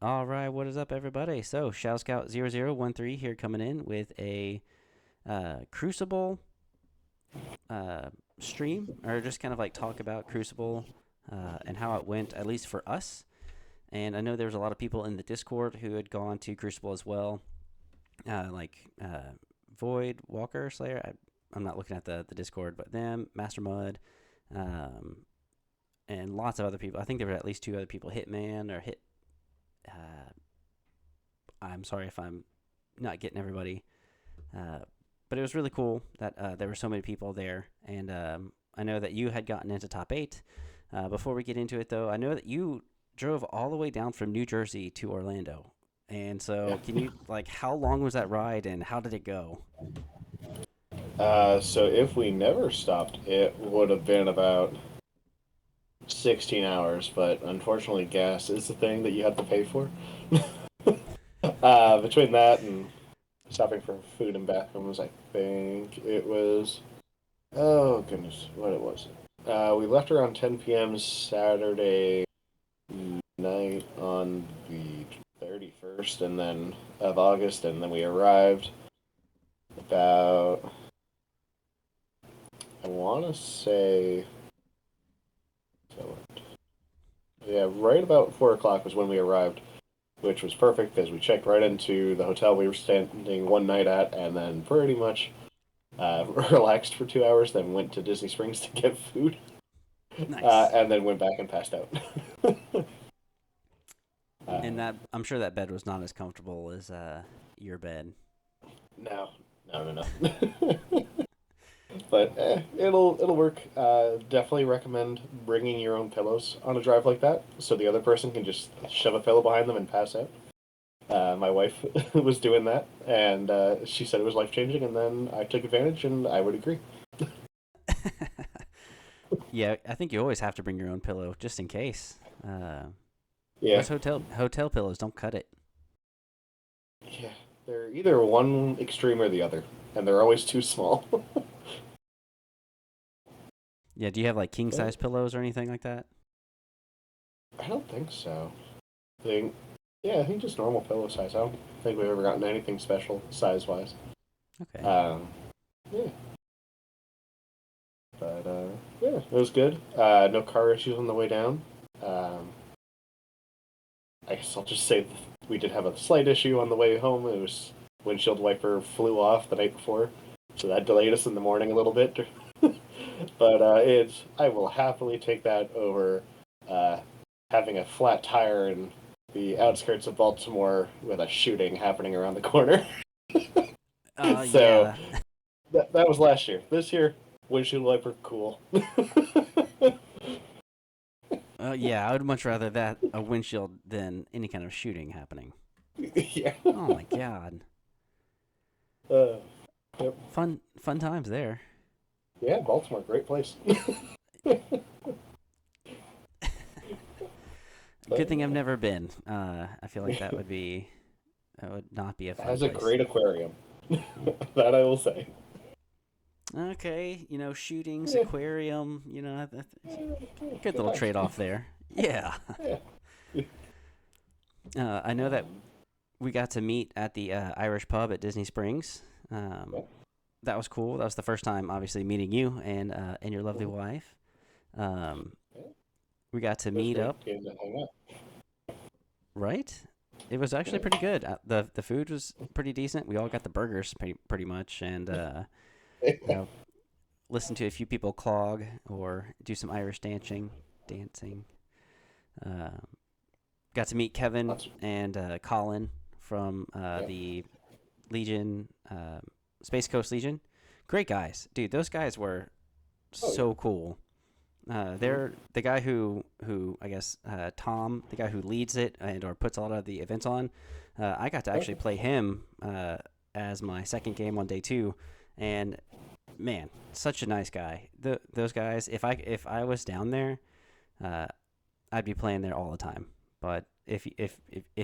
All right, what is up, everybody? So, Shao Scout 0013 here coming in with a Crucible uh, stream, or just kind of like talk about Crucible and how it went, at least for us. And I know there was a lot of people in the Discord who had gone to Crucible as well, like Void, Walker, Slayer. I'm not looking at the Discord, but them, Master Mud, um, and lots of other people. I think there were at least two other people, Hitman or Hit. Uh, I'm sorry if I'm not getting everybody, uh, but it was really cool that there were so many people there. And I know that you had gotten into top eight. Before we get into it, though, I know that you drove all the way down from New Jersey to Orlando. And Yeah. so, can you, like, how long was that ride and how did it go? So if we never stopped, it would have been about 16 hours, but unfortunately, gas is the thing that you have to pay for. Between that and stopping for food and bathrooms, I think it was. Oh, goodness, what it was. We left around 10 p.m. Saturday night on the 31st and then of August, and then we arrived about, I want to say, yeah, right about 4 o'clock was when we arrived, which was perfect because we checked right into the hotel we were staying one night at, and then pretty much relaxed for 2 hours. Then went to Disney Springs to get food, Nice. and then went back and passed out. uh, And that, I'm sure that bed was not as comfortable as your bed. no, no. But it'll work. Definitely recommend bringing your own pillows on a drive like that, so the other person can just shove a pillow behind them and pass out. My wife was doing that, and she said it was life changing. And then I took advantage, and I would agree. Yeah, I think you always have to bring your own pillow just in case. Yeah, Those hotel pillows don't cut it. yeah. They're either one extreme or the other, and they're always too small. Yeah, do you have like king Yeah, size pillows or anything like that? I don't think so. I think, yeah, I think just normal pillow size. I don't think we've ever gotten anything special size wise. Okay. Um, yeah, but yeah, it was good. No car issues on the way down. Um, I guess I'll just say we did have a slight issue on the way home. It was windshield wiper flew off the night before, so that delayed us in the morning a little bit. But it's I will happily take that over uh, having a flat tire in the outskirts of Baltimore with a shooting happening around the corner. So Yeah. that was last year. This year, windshield wiper, cool. Yeah, I would much rather that a windshield than any kind of shooting happening. Yeah. Oh my god. Uh, yep. Fun times there. Yeah, Baltimore, great place. Good But thing I've never been. I feel like that would not be a it fun has a place. great aquarium. Mm. That I will say. Okay, shootings, Yeah, aquarium, good good little times. trade off there. Yeah. Yeah. I know that we got to meet at the Irish pub at Disney Springs. Um, Yeah. that was cool. That was the first time, obviously, meeting you and your lovely Mhm. wife. Um, Yeah. we got to It was meet great up, getting to hang right? It was actually out. pretty good. The food was pretty decent. We all got the burgers pretty much, and you Yeah. know, listened to a few people clog or do some Irish dancing. Um, got to meet Kevin Lots. and Colin from Yeah. the Legion, Space Coast Legion. Great guys, dude. Those guys were Oh yeah. so cool. Mhm. They're the guy who I guess Tom, the guy who leads it and or puts a lot of the events on. I got to actually Okay. play him as my second game on day two, and man, such a nice guy. Those guys, if I was down there, uh, I'd be playing there all the time. But if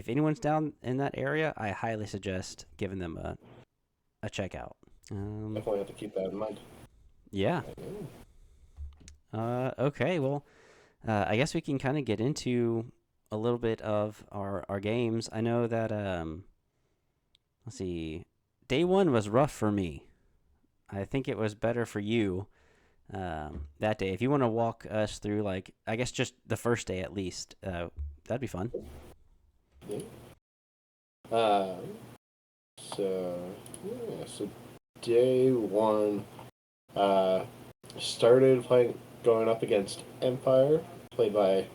anyone's down in that area, I highly suggest giving them a check out. Um, Definitely have to keep that in mind. yeah. Okay. Well, I guess we can kind of get into a little bit of our games. I know that let's see, day one was rough for me. I think it was better for you that day. If you want to walk us through, like, I guess just the first day at least, that'd be fun. Yeah. Uh, so day one, uh, started playing, going up against Empire, played by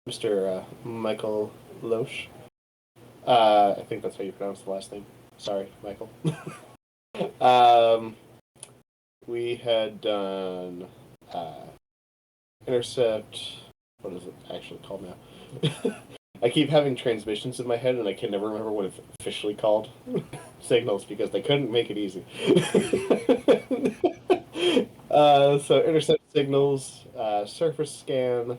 Mr. Michael Loesch. I think that's how you pronounce the last name. Sorry, Michael. um, we had done uh, Intercept. What is it actually called now? I keep having transmissions in my head, and I can never remember what it's officially called. Signals, because they couldn't make it easy. So intercept signals, surface scan,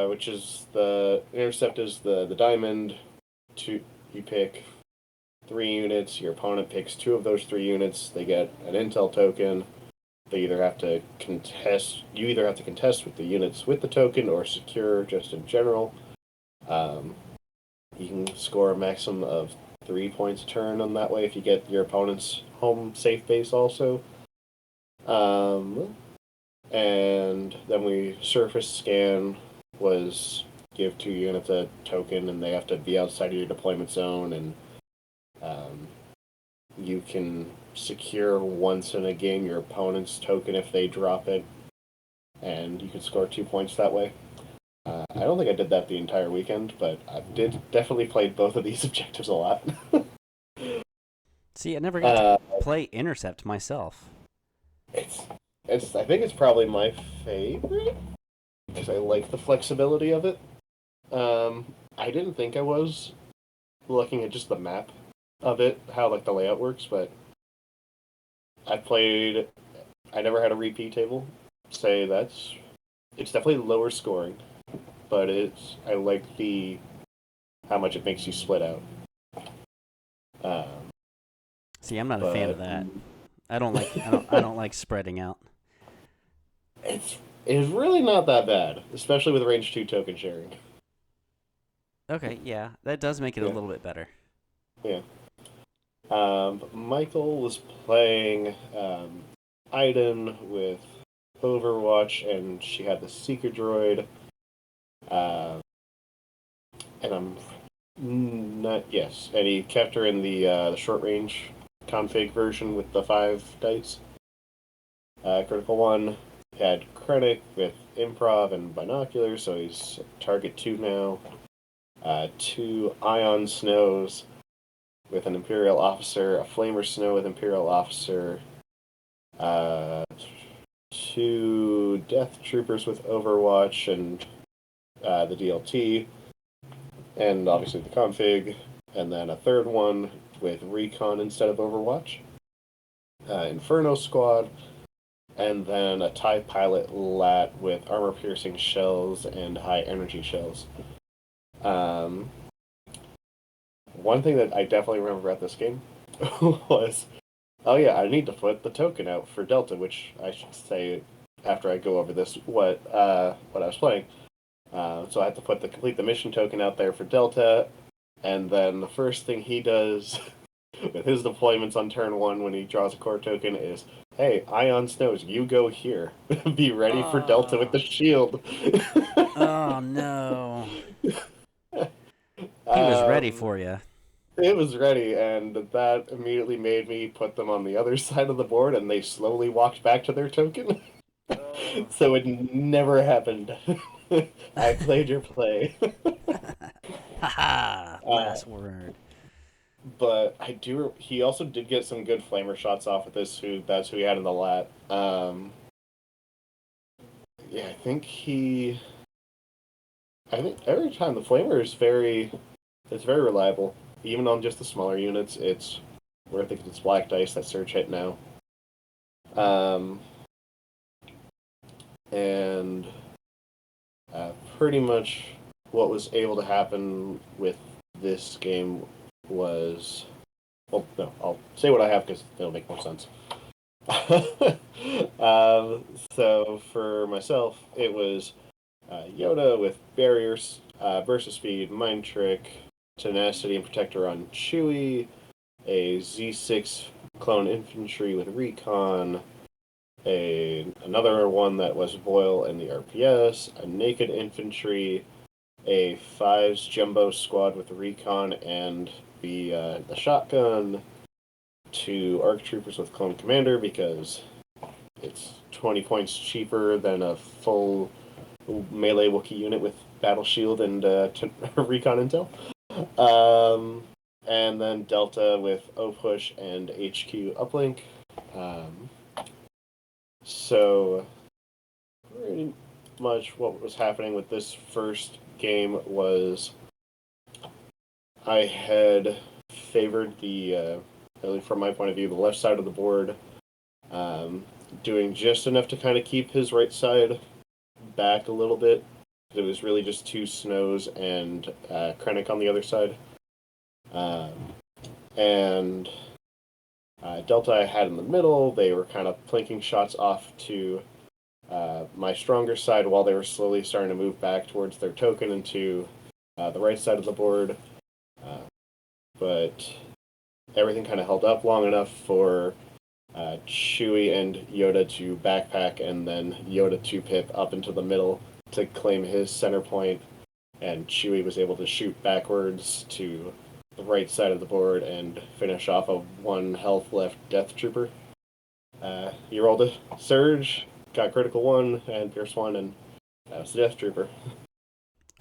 which is the intercept is the diamond. Two, you pick 3 units. Your opponent picks 2 of those 3 units. They get an intel token. They either have to contest. You either have to contest with the units with the token or secure just in general. You can score a maximum of 3 points a turn on that way if you get your opponent's home safe base also. And then we surface scan was give 2 units a token and they have to be outside of your deployment zone, and you can secure once in a game your opponent's token if they drop it, and you can score 2 points that way. I don't think I did that the entire weekend, but I did definitely played both of these objectives a lot. See, I never got to play Intercept myself. it's I think it's probably my favorite because I like the flexibility of it. I didn't think I was looking at just the map of it, how like the layout works, but I played. I never had a repeat table. Say it's definitely lower scoring, but I like the how much it makes you split out. See, I'm not a fan of that. I don't like spreading out. It's really not that bad, especially with range 2 token sharing. Okay, yeah, that does make it a Yeah, little bit better. yeah. Michael was playing Iden with Overwatch, and she had the Seeker Droid. Uh, and I'm not yes, and he kept her in the short range config version with the 5 dice. Critical one had Krennic with improv and binoculars, so he's target 2 now. 2 Ion Snows with an Imperial officer, a Flamer Snow with Imperial officer, 2 Death Troopers with Overwatch and the DLT, and obviously the config, and then a third one with Recon instead of Overwatch. Inferno Squad, and then a TIE Pilot Lat with armor-piercing shells and high-energy shells. One thing that I definitely remember about this game was, oh yeah, I need to put the token out for Delta, which I should say after I go over this what I was playing. So I had to complete the mission token out there for Delta, and then the first thing he does with his deployments on turn 1 when he draws a core token is, hey, Ion Snows, you go here. Be ready for Delta with the shield. Oh no. He was ready um, for you. it was ready, and that immediately made me put them on the other side of the board, and they slowly walked back to their token. So it never happened. I played your play. Haha, uh, last word. but I do. He also did get some good flamer shots off of this. That's who he had in the lat. Yeah, I think every time the flamer is it's very reliable. Even on just the smaller units, it's worth it. It's black dice that surge hit now. Um, and pretty much what was able to happen with this game was, well, no, I'll say what I have because it'll make more sense. So for myself, it was Yoda with barriers Burst of Speed, Mind Trick, Tenacity, and Protector on Chewie, a Z6 Clone Infantry with Recon, another one that was Boyle and the RPS, a Naked Infantry, a Fives Jumbo Squad with Recon and the shotgun, two ARC Troopers with Clone Commander because it's 20 points cheaper than a full melee Wookiee unit with Battle Shield and Recon Intel. And then Delta with O-Push and HQ Uplink. So, pretty much what was happening with this first game was I had favored at least from my point of view, the left side of the board, doing just enough to kind of keep his right side back a little bit. It was really just two Snows and Krennic on the other side. And Delta I had in the middle. They were kind of plinking shots off to my stronger side while they were slowly starting to move back towards their token into the right side of the board. But everything kind of held up long enough for Chewie and Yoda to backpack and then Yoda to pip up into the middle to claim his center point, and Chewie was able to shoot backwards to the right side of the board and finish off a 1 health left Death Trooper. He rolled a Surge, got critical 1 and Pierce 1, and that was the Death Trooper.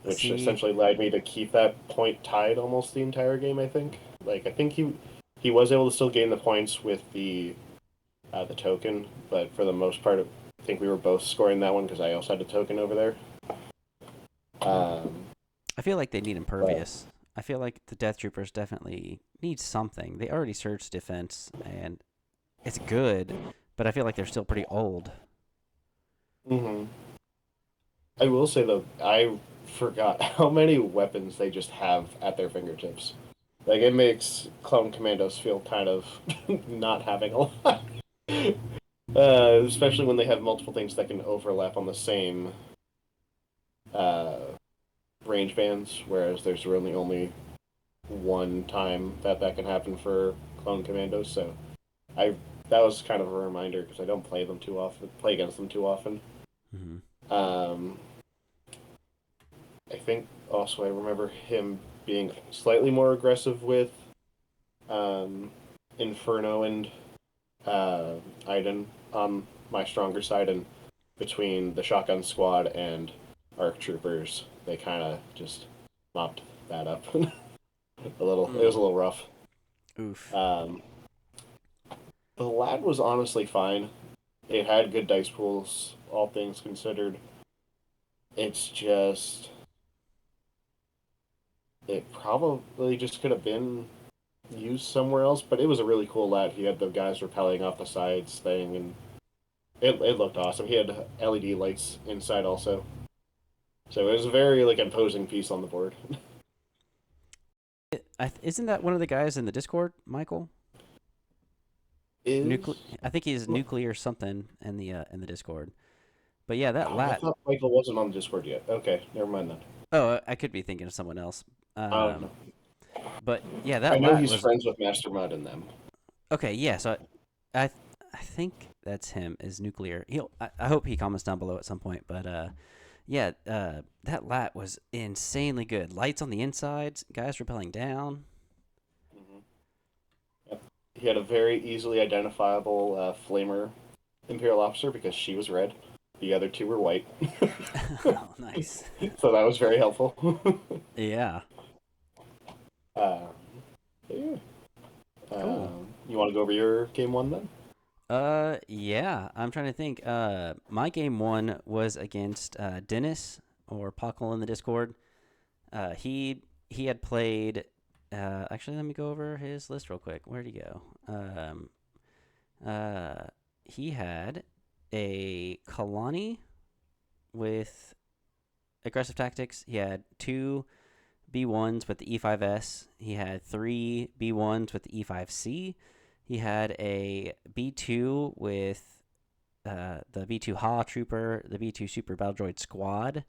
Which essentially led me to keep that point tied almost the entire game, I think. I think he was able to still gain the points with the token, but for the most part, I think we were both scoring that one because I also had a token over there. I feel like they need impervious. I feel like the Death Troopers definitely need something. They already surged defense, and it's good, but I feel like they're still pretty old. Mm-hmm. I will say, though, I forgot how many weapons they just have at their fingertips. It makes Clone Commandos feel kind of not having a lot. Especially when they have multiple things that can overlap on the same uh, range bands, whereas there's really only one time that can happen for Clone Commandos. So that was kind of a reminder because I don't play against them too often. Mm-hmm. I think also I remember him being slightly more aggressive with Inferno and Iden on my stronger side, and between the Shotgun Squad and ARC Troopers, they kind of just mopped that up a little. It was a little rough. Oof. The lad was honestly fine. It had good dice pools, all things considered. It's just it probably just could have been used somewhere else, but it was a really cool lad. He had the guys rappelling off the sides thing, and it looked awesome. He had LED lights inside also. So it was a very imposing piece on the board. Isn't that one of the guys in the Discord, Michael? I think he's nuclear something in the Discord. But yeah, that I lat. thought Michael wasn't on the Discord yet. Okay, never mind then. Oh, I could be thinking of someone else. No. But yeah, I that know lat he's was friends with Master Mud and them. okay. Yeah, so I think that's him. Is nuclear. I hope he comments down below at some point. But yeah, that lat was insanely good. Lights on the insides, guys rappelling down. Mm-hmm. Yep. He had a very easily identifiable flamer Imperial officer because she was red. The other two were white. Oh, nice. So that was very helpful. Yeah. Yeah. Cool. You want to go over your game one then? Yeah. I'm trying to think. My game one was against Dennis or Pockle in the Discord. He had played. Actually, let me go over his list real quick. Where'd he go? He had a Kalani with aggressive tactics. He had 2 B1s with the E5S. He had 3 B1s with the E5C. He had a B2 with the B2 Ha Trooper, the B2 Super Battle Droid Squad,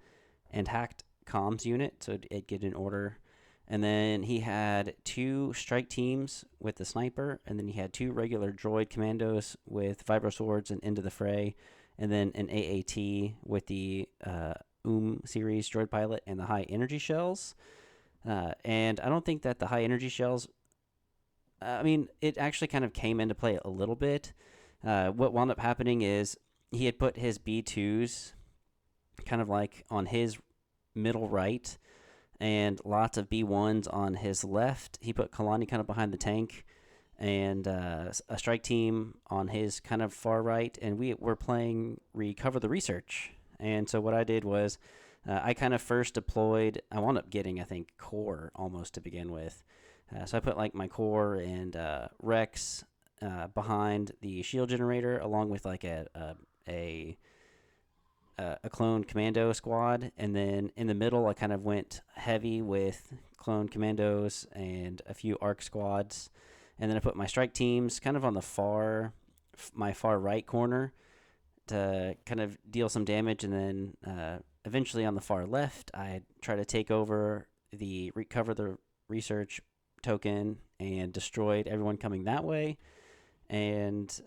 and hacked comms unit, so it'd get an order. And then he had two strike teams with the sniper, and then he had two regular droid commandos with vibro swords and into the fray, and then an AAT with the series droid pilot and the high energy shells. And I don't think that the high energy shells, I mean, it actually kind of came into play a little bit. What wound up happening is he had put his B2s kind of like on his middle right and lots of B1s on his left. He put Kalani kind of behind the tank and a strike team on his kind of far right. And we were playing Recover the Research. And so what I did was I kind of first deployed, I wound up getting, I think, core almost to begin with. So I put like my core and Rex behind the shield generator, along with like a clone commando squad, and then in the middle, I kind of went heavy with clone commandos and a few arc squads, and then I put my strike teams kind of on my far right corner to kind of deal some damage, and then eventually on the far left, I try to take over the recover the research token and destroyed everyone coming that way, and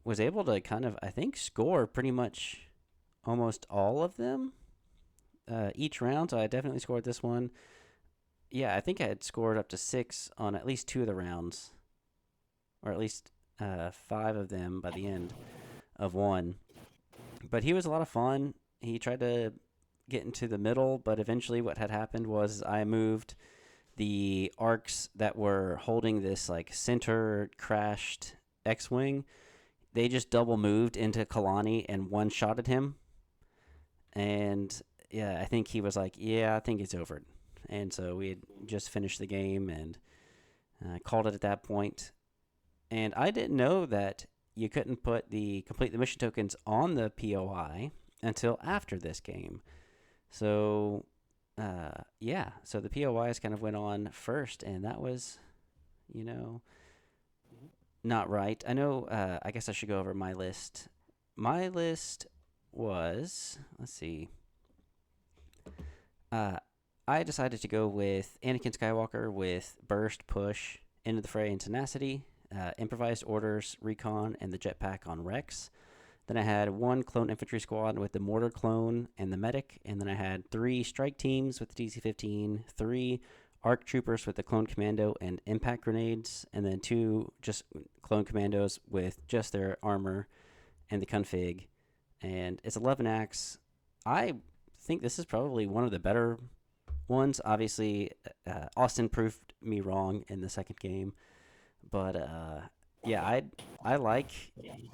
was able to kind of, I think, score pretty much almost all of them each round. So I definitely scored this one. Yeah, I think I had scored up to 6 on at least 2 of the rounds, or at least 5 of them by the end of one. But he was a lot of fun. He tried to get into the middle, but eventually what had happened was I moved the arcs that were holding this like center crashed X-wing. They just double moved into Kalani and one-shotted him. And yeah, I think he was like, yeah, I think it's over. And so we had just finished the game and called it at that point. And I didn't know that you couldn't put the complete the mission tokens on the POI until after this game. So yeah, so the POIs kind of went on first, and that was, you know, not right. I know. I guess I should go over my list. My list was, let's see. Uh, I decided to go with Anakin Skywalker with Burst, Push, Into the Fray, and Tenacity, Improvised Orders, Recon, and the Jetpack on Rex. Then I had one clone infantry squad with the mortar clone and the medic, and then I had 3 strike teams with the DC-15, 3 ARC troopers with the clone commando and impact grenades, and then 2 just clone commandos with just their armor and the config. And it's 11 acts. I think this is probably one of the better ones. Obviously, Austin proved me wrong in the second game, but yeah, I like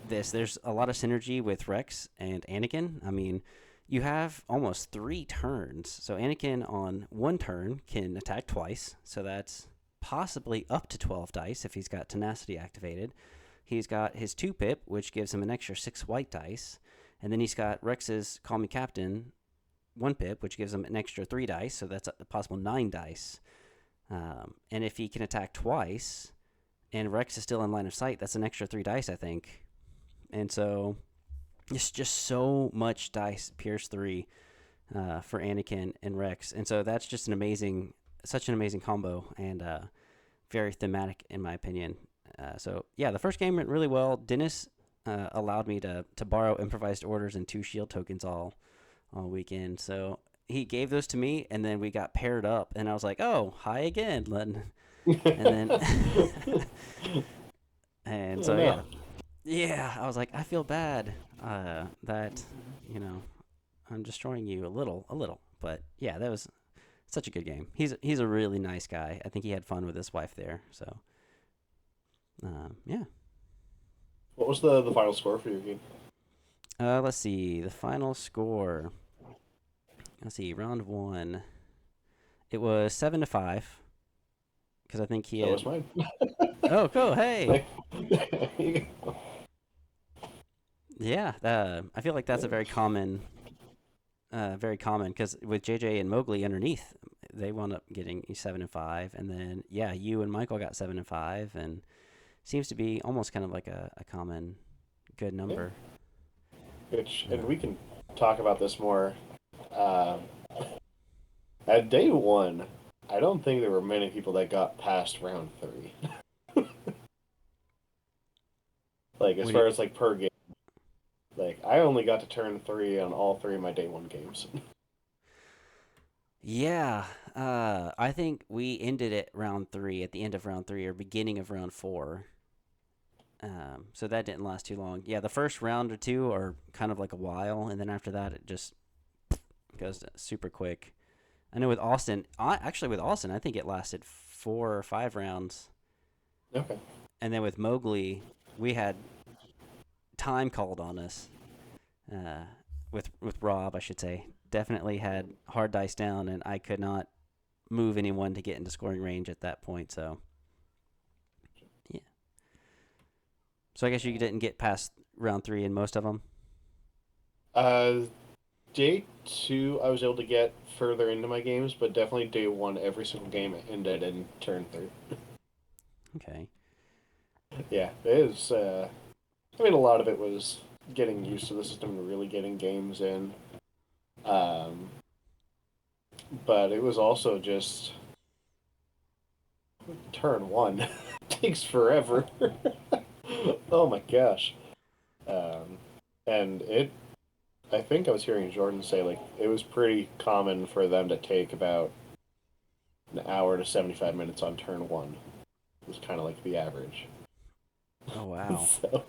this. There's a lot of synergy with Rex and Anakin. I mean, you have almost 3 turns. So Anakin on 1 turn can attack twice. So that's possibly up to 12 dice if he's got tenacity activated. He's got his 2 pip, which gives him an extra 6 white dice. And then he's got Rex's Call Me Captain 1 pip, which gives him an extra 3 dice. So that's a possible 9 dice. And if he can attack twice, and Rex is still in line of sight, that's an extra 3 dice, I think. And so it's just so much dice, Pierce 3, for Anakin and Rex. And so that's just such an amazing combo, and very thematic in my opinion. So yeah, the first game went really well. Dennis allowed me to borrow improvised orders and 2 shield tokens all weekend. So he gave those to me, and then we got paired up, and I was like, oh, hi again, and then and so no. yeah, I was like, I feel bad that I'm destroying you a little, but yeah, that was such a good game. He's a really nice guy. I think he had fun with his wife there. So yeah. What was the final score for your game? Let's see the final score. Let's see, round 1. It was 7-5 because I think he That had. was mine. Oh, cool! Hey. Like, Yeah, I feel like that's a very common because with JJ and Mowgli underneath, they wound up getting 7-5, and then yeah, you and Michael got 7-5, and seems to be almost kind of like a common good number. and we can talk about this more. Um, At day one, I don't think there were many people that got past round three. Like as What do you, far as like per game, like I only got to turn three on all three of my day one games. yeah, I think we ended at round three, at the end of round three or beginning of round four. So that didn't last too long. Yeah, the first round or two are kind of like a while, and then after that, it just goes super quick. I know with Austin, actually with Austin, I think it lasted 4 or 5 rounds, Okay. and then with Mowgli, we had time called on us. Uh, with Rob, I should say, definitely had hard dice down, and I could not move anyone to get into scoring range at that point. So yeah, so I guess you didn't get past round three in most of them. Uh, day two, I was able to get further into my games, but definitely day one, every single game ended in turn three. Okay. Yeah, it is. I mean, a lot of it was getting used to the system and really getting games in. Um, but it was also just turn one takes forever. Oh my gosh. Um, and it, I think I was hearing Jordan say like it was pretty common for them to take about an hour to 75 minutes on turn one. It was kind of like the average. Oh wow. So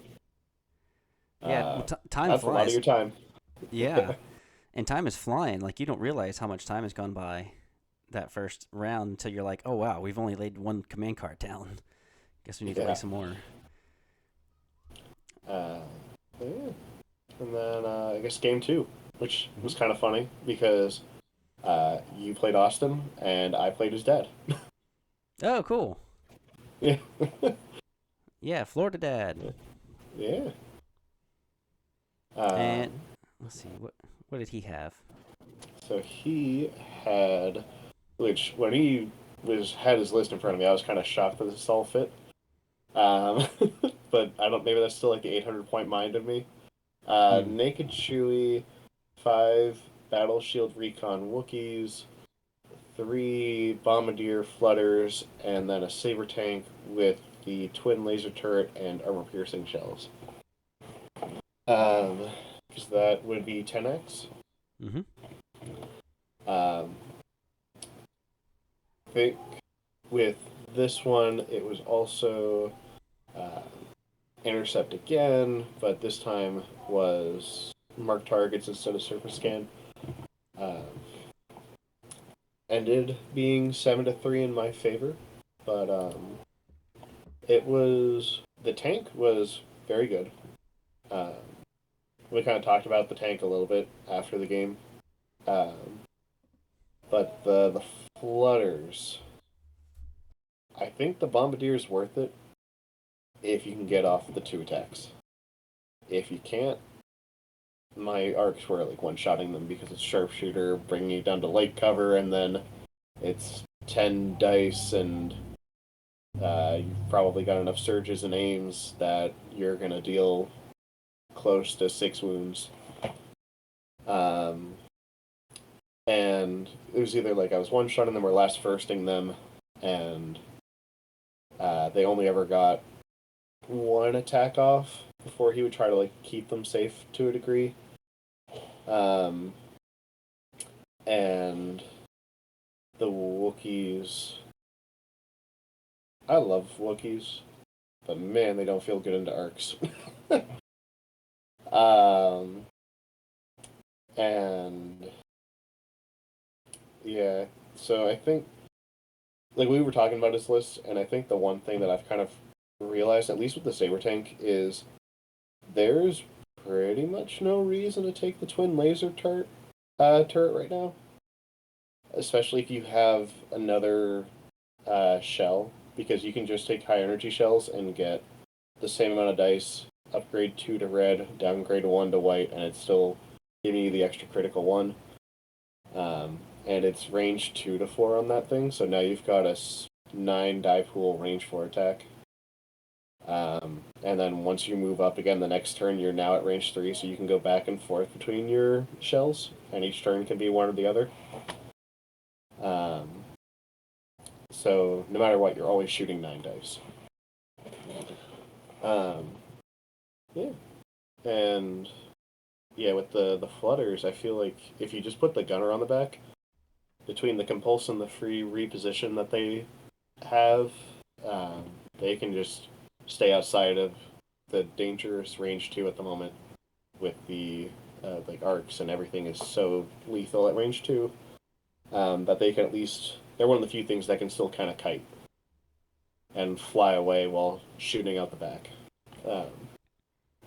Yeah. Well, time that's a lot of flies. your time. Yeah, Yeah. and time is flying. Like you don't realize how much time has gone by that first round until you're like, oh wow, we've only laid one command card down. Guess we need to lay Yeah. some more. Uh, yeah. And then I guess game two, which Hmm. was kind of funny because you played Austin and I played his dad. Oh, cool. Yeah. Yeah, Florida Dad. Yeah. And Um, let's see, what did he have? so he had, which when he was had his list in front of me, I was kind of shocked that this all fit. Um, but I don't. Maybe that's still like the 800 point mind of me. Hmm. Naked Chewie, 5 Battle Shield Recon Wookiees, 3 Bombardier Flutters, and then a Saber Tank with the twin laser turret and armor piercing shells. Um, because that would be 10x. Mm-hmm. Um, I think with this one, it was also uh, intercept again, but this time was mark targets instead of surface scan. Uh, Ended being 7-3 in my favor, but it was the tank was very good. Um, we kind of talked about the tank a little bit after the game, um, but the flutters. I think the bombardier is worth it if you can get off the 2 attacks. If you can't, my arcs were like one-shotting them because it's sharpshooter, bringing you down to light cover, and then it's 10 dice, and you've probably got enough surges and aims that you're gonna deal close to 6 wounds. Um, and it was either like I was one-shotting them or last firsting them, and they only ever got 1 attack off before he would try to like keep them safe to a degree. Um, and the Wookiees. I love Wookiees, but man, they don't feel good into arcs. um, and yeah, so I think like we were talking about his list, and I think the one thing that I've kind of realized, at least with the Saber Tank, is there's pretty much no reason to take the twin laser turret right now, especially if you have another shell, because you can just take high energy shells and get the same amount of dice, upgrade 2 to red, downgrade 1 to white, and it's still giving you the extra critical 1. And it's range 2 to 4 on that thing, so now you've got a 9 die pool range 4 attack. And then once you move up again the next turn, you're now at range 3, so you can go back and forth between your shells, and each turn can be one or the other. So no matter what, you're always shooting 9 dice. Um, yeah, and yeah, with the flutters, I feel like if you just put the gunner on the back, between the compulse and the free reposition that they have, um, they can just stay outside of the dangerous range 2 at the moment with the like arcs, and everything is so lethal at range 2 that they can at least, they're one of the few things that can still kind of kite and fly away while shooting out the back. Um,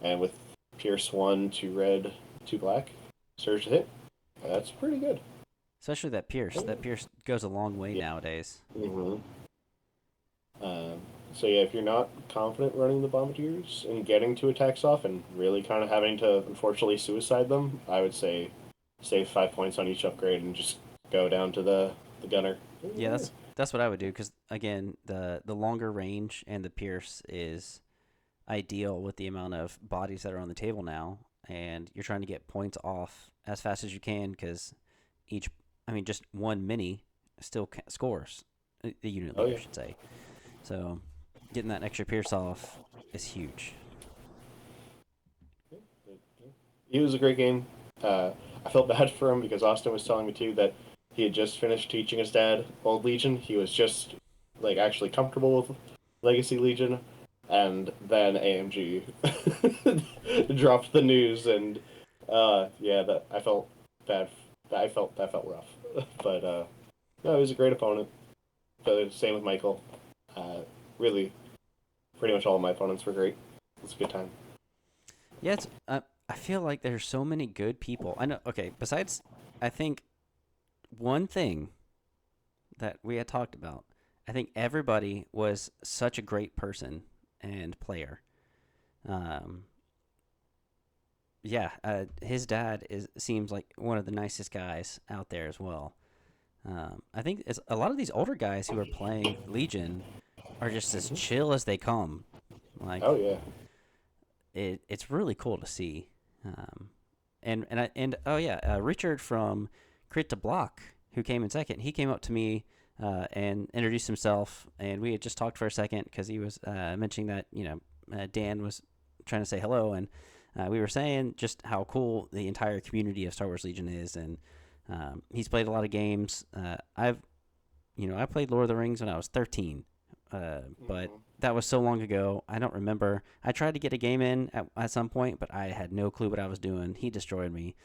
and with Pierce 1, 2 red, 2 black, surge to hit, that's pretty good. Especially that Pierce. That Pierce goes a long way Yeah. nowadays. Mm-hmm. So yeah, if you're not confident running the bombardiers and getting 2 attacks off and really kind of having to unfortunately suicide them, I would say save 5 points on each upgrade and just go down to the gunner. Yeah, that's what I would do because again, the longer range and the Pierce is ideal with the amount of bodies that are on the table now, and you're trying to get points off as fast as you can because each, I mean, just one mini still scores. The unit Oh leader yeah. should say. So getting that extra Pierce off is huge. It was a great game. I felt bad for him because Austin was telling me too that he had just finished teaching his dad Old Legion. He was just like actually comfortable with Legacy Legion, and then AMG dropped the news, and yeah, that I felt bad. That felt rough, but no, he was a great opponent. But same with Michael. Really, pretty much all of my opponents were great. It was a good time. Yeah, it's. I feel like there's so many good people. I know. Okay, besides, I think one thing that we had talked about. I think everybody was such a great person and player. Um, yeah, his dad seems like one of the nicest guys out there as well. I think it's, a lot of these older guys who are playing Legion are just as chill as they come. Oh Like yeah. it's really cool to see. Um, and oh yeah, Richard from Crit to Block, who came in second, he came up to me and introduced himself, and we had just talked for a second because he was mentioning that Dan was trying to say hello, and we were saying just how cool the entire community of Star Wars Legion is, and he's played a lot of games. I played Lord of the Rings when I was 13, but Mm-hmm. that was so long ago. I don't remember. I tried to get a game in at some point, but I had no clue what I was doing. He destroyed me.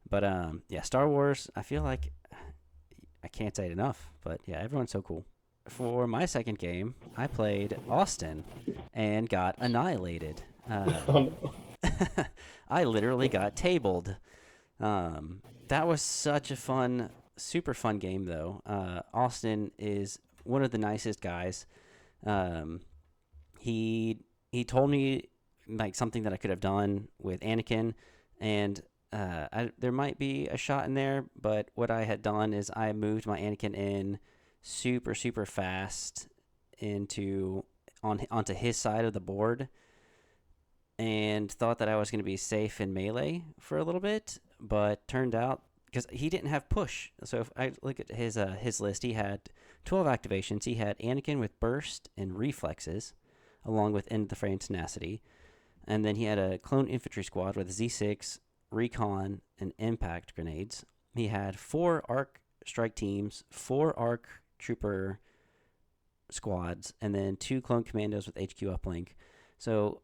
But yeah, Star Wars. I feel like I can't say it enough. But yeah, everyone's so cool. For my second game, I played Austin and got annihilated. Oh, I literally got tabled. That was such a fun, super fun game, though. Austin is one of the nicest guys. Um, he he told me like something that I could have done with Anakin, and there might be a shot in there. But what I had done is I moved my Anakin in super fast onto his side of the board, and thought that I was going to be safe in melee for a little bit, but turned out because he didn't have push. So if I look at his list, he had 12 activations. He had Anakin with burst and reflexes, along with end of the frame tenacity, and then he had a clone infantry squad with Z6, recon, and impact grenades. He had 4 arc strike teams, 4 arc trooper squads, and then 2 clone commandos with HQ uplink. So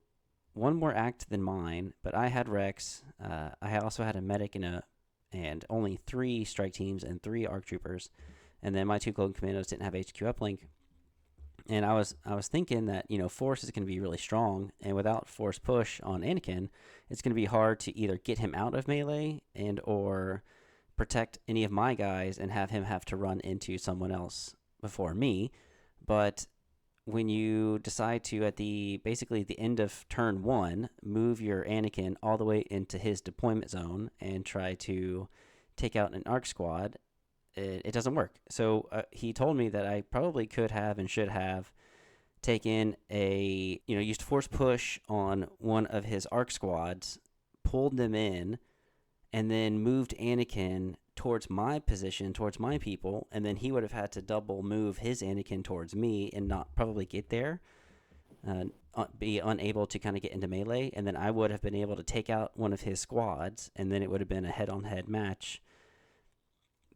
one more act than mine, but I had Rex. I also had a medic and only 3 strike teams and 3 arc troopers, and then my 2 clone commandos didn't have HQ uplink. And I was thinking that force is going to be really strong, and without force push on Anakin, it's going to be hard to either get him out of melee and or protect any of my guys and have him have to run into someone else before me. But when you decide to at basically the end of turn 1 move your Anakin all the way into his deployment zone and try to take out an arc squad, it doesn't work. So he told me that I probably could have and should have taken used force push on one of his arc squads, pulled them in, and then moved Anakin towards my position, towards my people, and then he would have had to double move his Anakin towards me and not probably get there, be unable to kind of get into melee, and then I would have been able to take out one of his squads, and then it would have been a head-on-head match.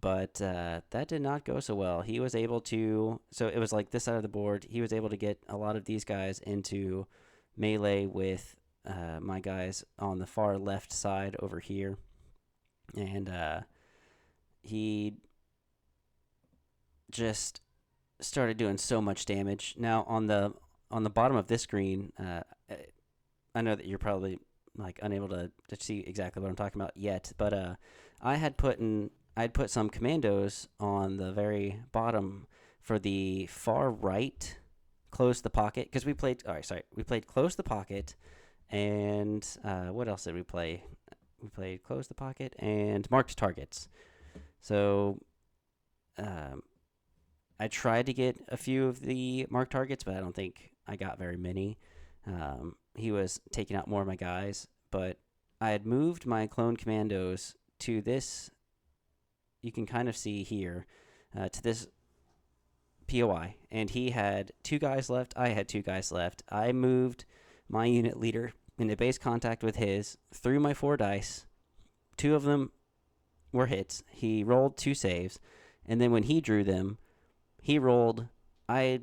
But that did not go so well. He was able to, so it was like this side of the board. He was able to get a lot of these guys into melee with my guys on the far left side over here, and he just started doing so much damage. Now on the bottom of this screen, I know that you're probably like unable to see exactly what I'm talking about yet, but I'd put some commandos on the very bottom for the far right, close the pocket, because we played. All right, sorry, we played close the pocket, and what else did we play? We played close the pocket and marked targets. So I tried to get a few of the marked targets, but I don't think I got very many. He was taking out more of my guys, but I had moved my clone commandos to this. You can kind of see here to this POI, and he had 2 guys left. I had 2 guys left. I moved my unit leader into base contact with his, threw my 4 dice. 2 of them were hits. He rolled 2 saves, and then when he drew them, he rolled. I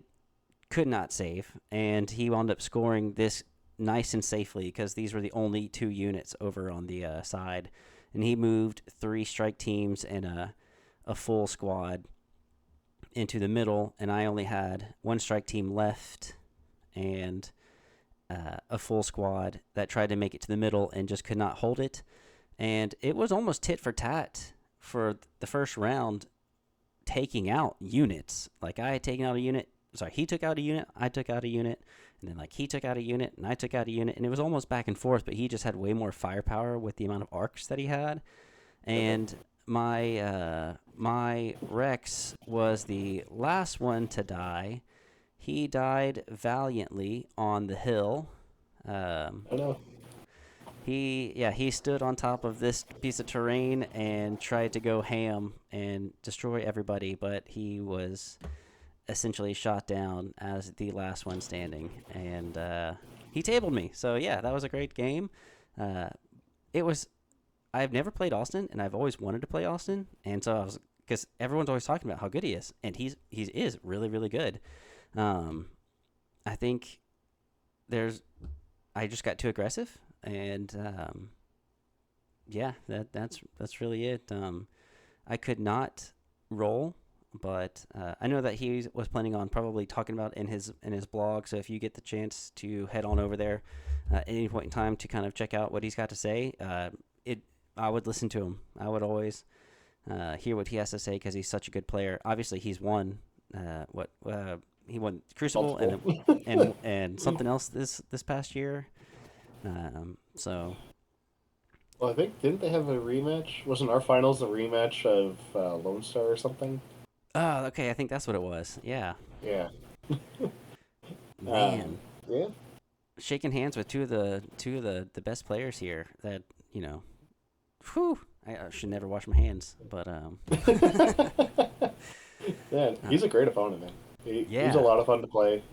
could not save, and he wound up scoring this nice and safely because these were the only 2 units over on the side. And he moved 3 strike teams and a full squad into the middle, and I only had 1 strike team left and a full squad that tried to make it to the middle and just could not hold it. And it was almost tit for tat for the first round, taking out units. Like I had taken out a unit. Sorry, he took out a unit, I took out a unit, and then like he took out a unit and I took out a unit, and it was almost back and forth, but he just had way more firepower with the amount of arcs that he had. And my Rex was the last one to die. He died valiantly on the hill. I know. He stood on top of this piece of terrain and tried to go ham and destroy everybody, but he was essentially shot down as the last one standing, and he tabled me. So yeah, that was a great game. It was. I've never played Austin, and I've always wanted to play Austin, and so I was, because everyone's always talking about how good he is, and he is really really good. I think I just got too aggressive, and yeah, that's really it. I could not roll, but I know that he was planning on probably talking about in his blog. So if you get the chance to head on over there at any point in time to kind of check out what he's got to say, I would listen to him. I would always hear what he has to say because he's such a good player. Obviously, he's won he won Crucible and something else this past year. So. Well, I think didn't they have a rematch? Wasn't our finals a rematch of Lone Star or something? Oh, okay. I think that's what it was. Yeah. Yeah. Man, Yeah. shaking hands with two of the best players here. That whew. I should never wash my hands, but Yeah, he's a great opponent, man. He's a yeah. lot of fun to play.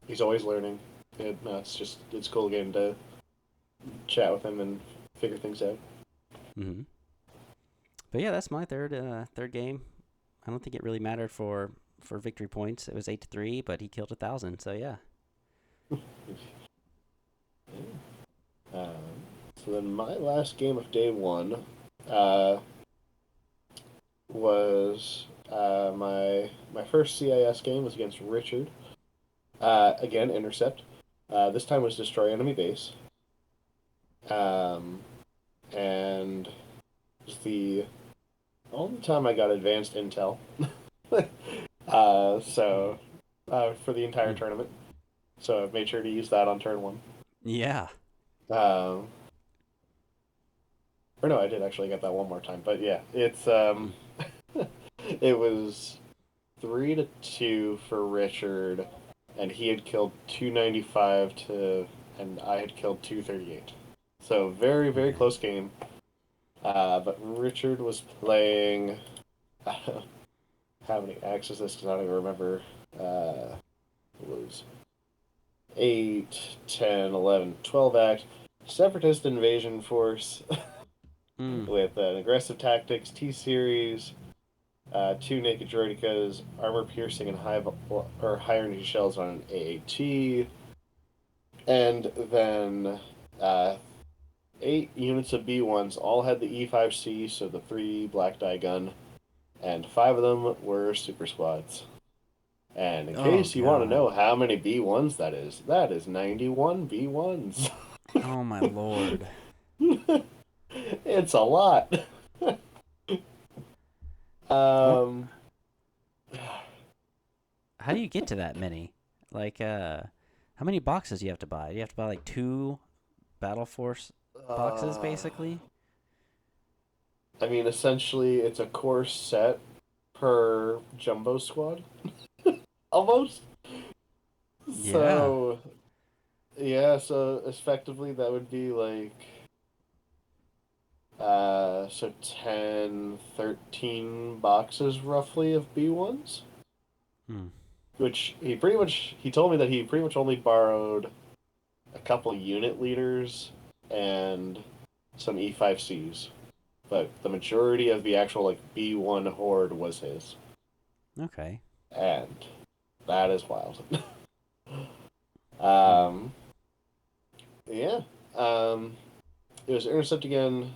He's always learning. It's cool getting to chat with him and figure things out. Mm-hmm. But yeah, that's my third game. I don't think it really mattered for victory points. It was 8-3, but he killed 1,000. So yeah. So then my last game of day one was my first CIS game was against Richard. Again, intercept. This time was destroy enemy base. And it was the only time I got advanced intel. For the entire tournament. So I've made sure to use that on turn one. Yeah. Or no, I did actually get that one more time. But yeah, it's it was 3-2 for Richard, and he had killed 295 and I had killed 238. So very very close game. But Richard was playing. How many acts is this? Because I don't even remember. It was 8, 10, 11, 12 act. Separatist Invasion Force Mm. with an aggressive tactics T series, two naked droidicas, armor piercing and higher energy shells on an AAT, and then uh, 8 units of B1s all had the E5C, so the 3 black die gun, and 5 of them were super squads. And in Oh case you want to God. know how many B1s that is 91 B1s. Oh my lord. It's a lot. What? Um, How do you get to that many? Like, how many boxes do you have to buy? You have to buy like two Battle Force boxes, uh, basically. I mean, essentially, it's a core set per jumbo squad, almost. Yeah. So, yeah, so effectively that would be like, so 10, 13 boxes roughly of B1s, Hmm. which he told me that he pretty much only borrowed a couple unit leaders and some E5Cs, but the majority of the actual like B1 horde was his, Okay. and that is wild. Hmm. um, yeah, um, it was intercept again.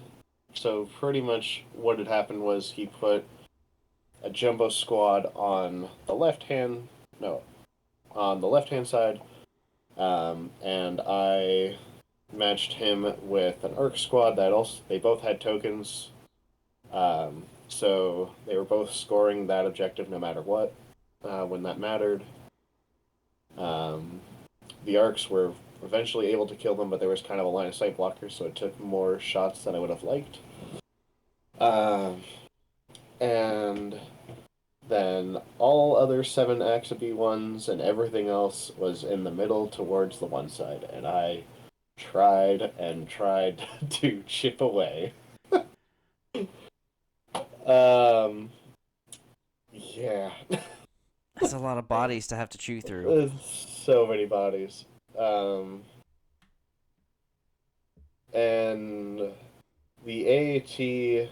So pretty much what had happened was he put a jumbo squad on the left hand, no, on the left hand side, and I matched him with an Urk squad that also they both had tokens, so they were both scoring that objective no matter what when that mattered. Um, the Arcs were eventually able to kill them, but there was kind of a line of sight blocker, so it took more shots than I would have liked. Um, and then all other 7 B1s and everything else was in the middle towards the one side, and I tried and tried to chip away. Um, yeah, That's a lot of bodies to have to chew through. there's so many bodies. Um, and the AAT,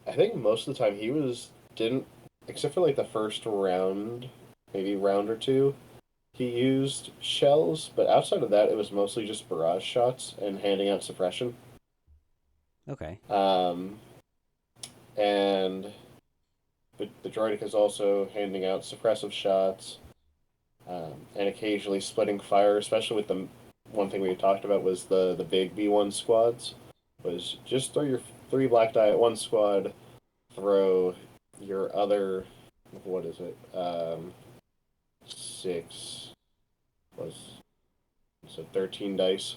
I think most of the time he was didn't, except for like the first round, maybe round or two, he used shells, but outside of that, it was mostly just barrage shots and handing out suppression. Okay. Um, and the droidic is also handing out suppressive shots, and occasionally splitting fire, especially with the one thing we talked about was the big B1 squads. Was just throw your 3 black die at one squad, throw your other, what is it? 6 was so 13 dice.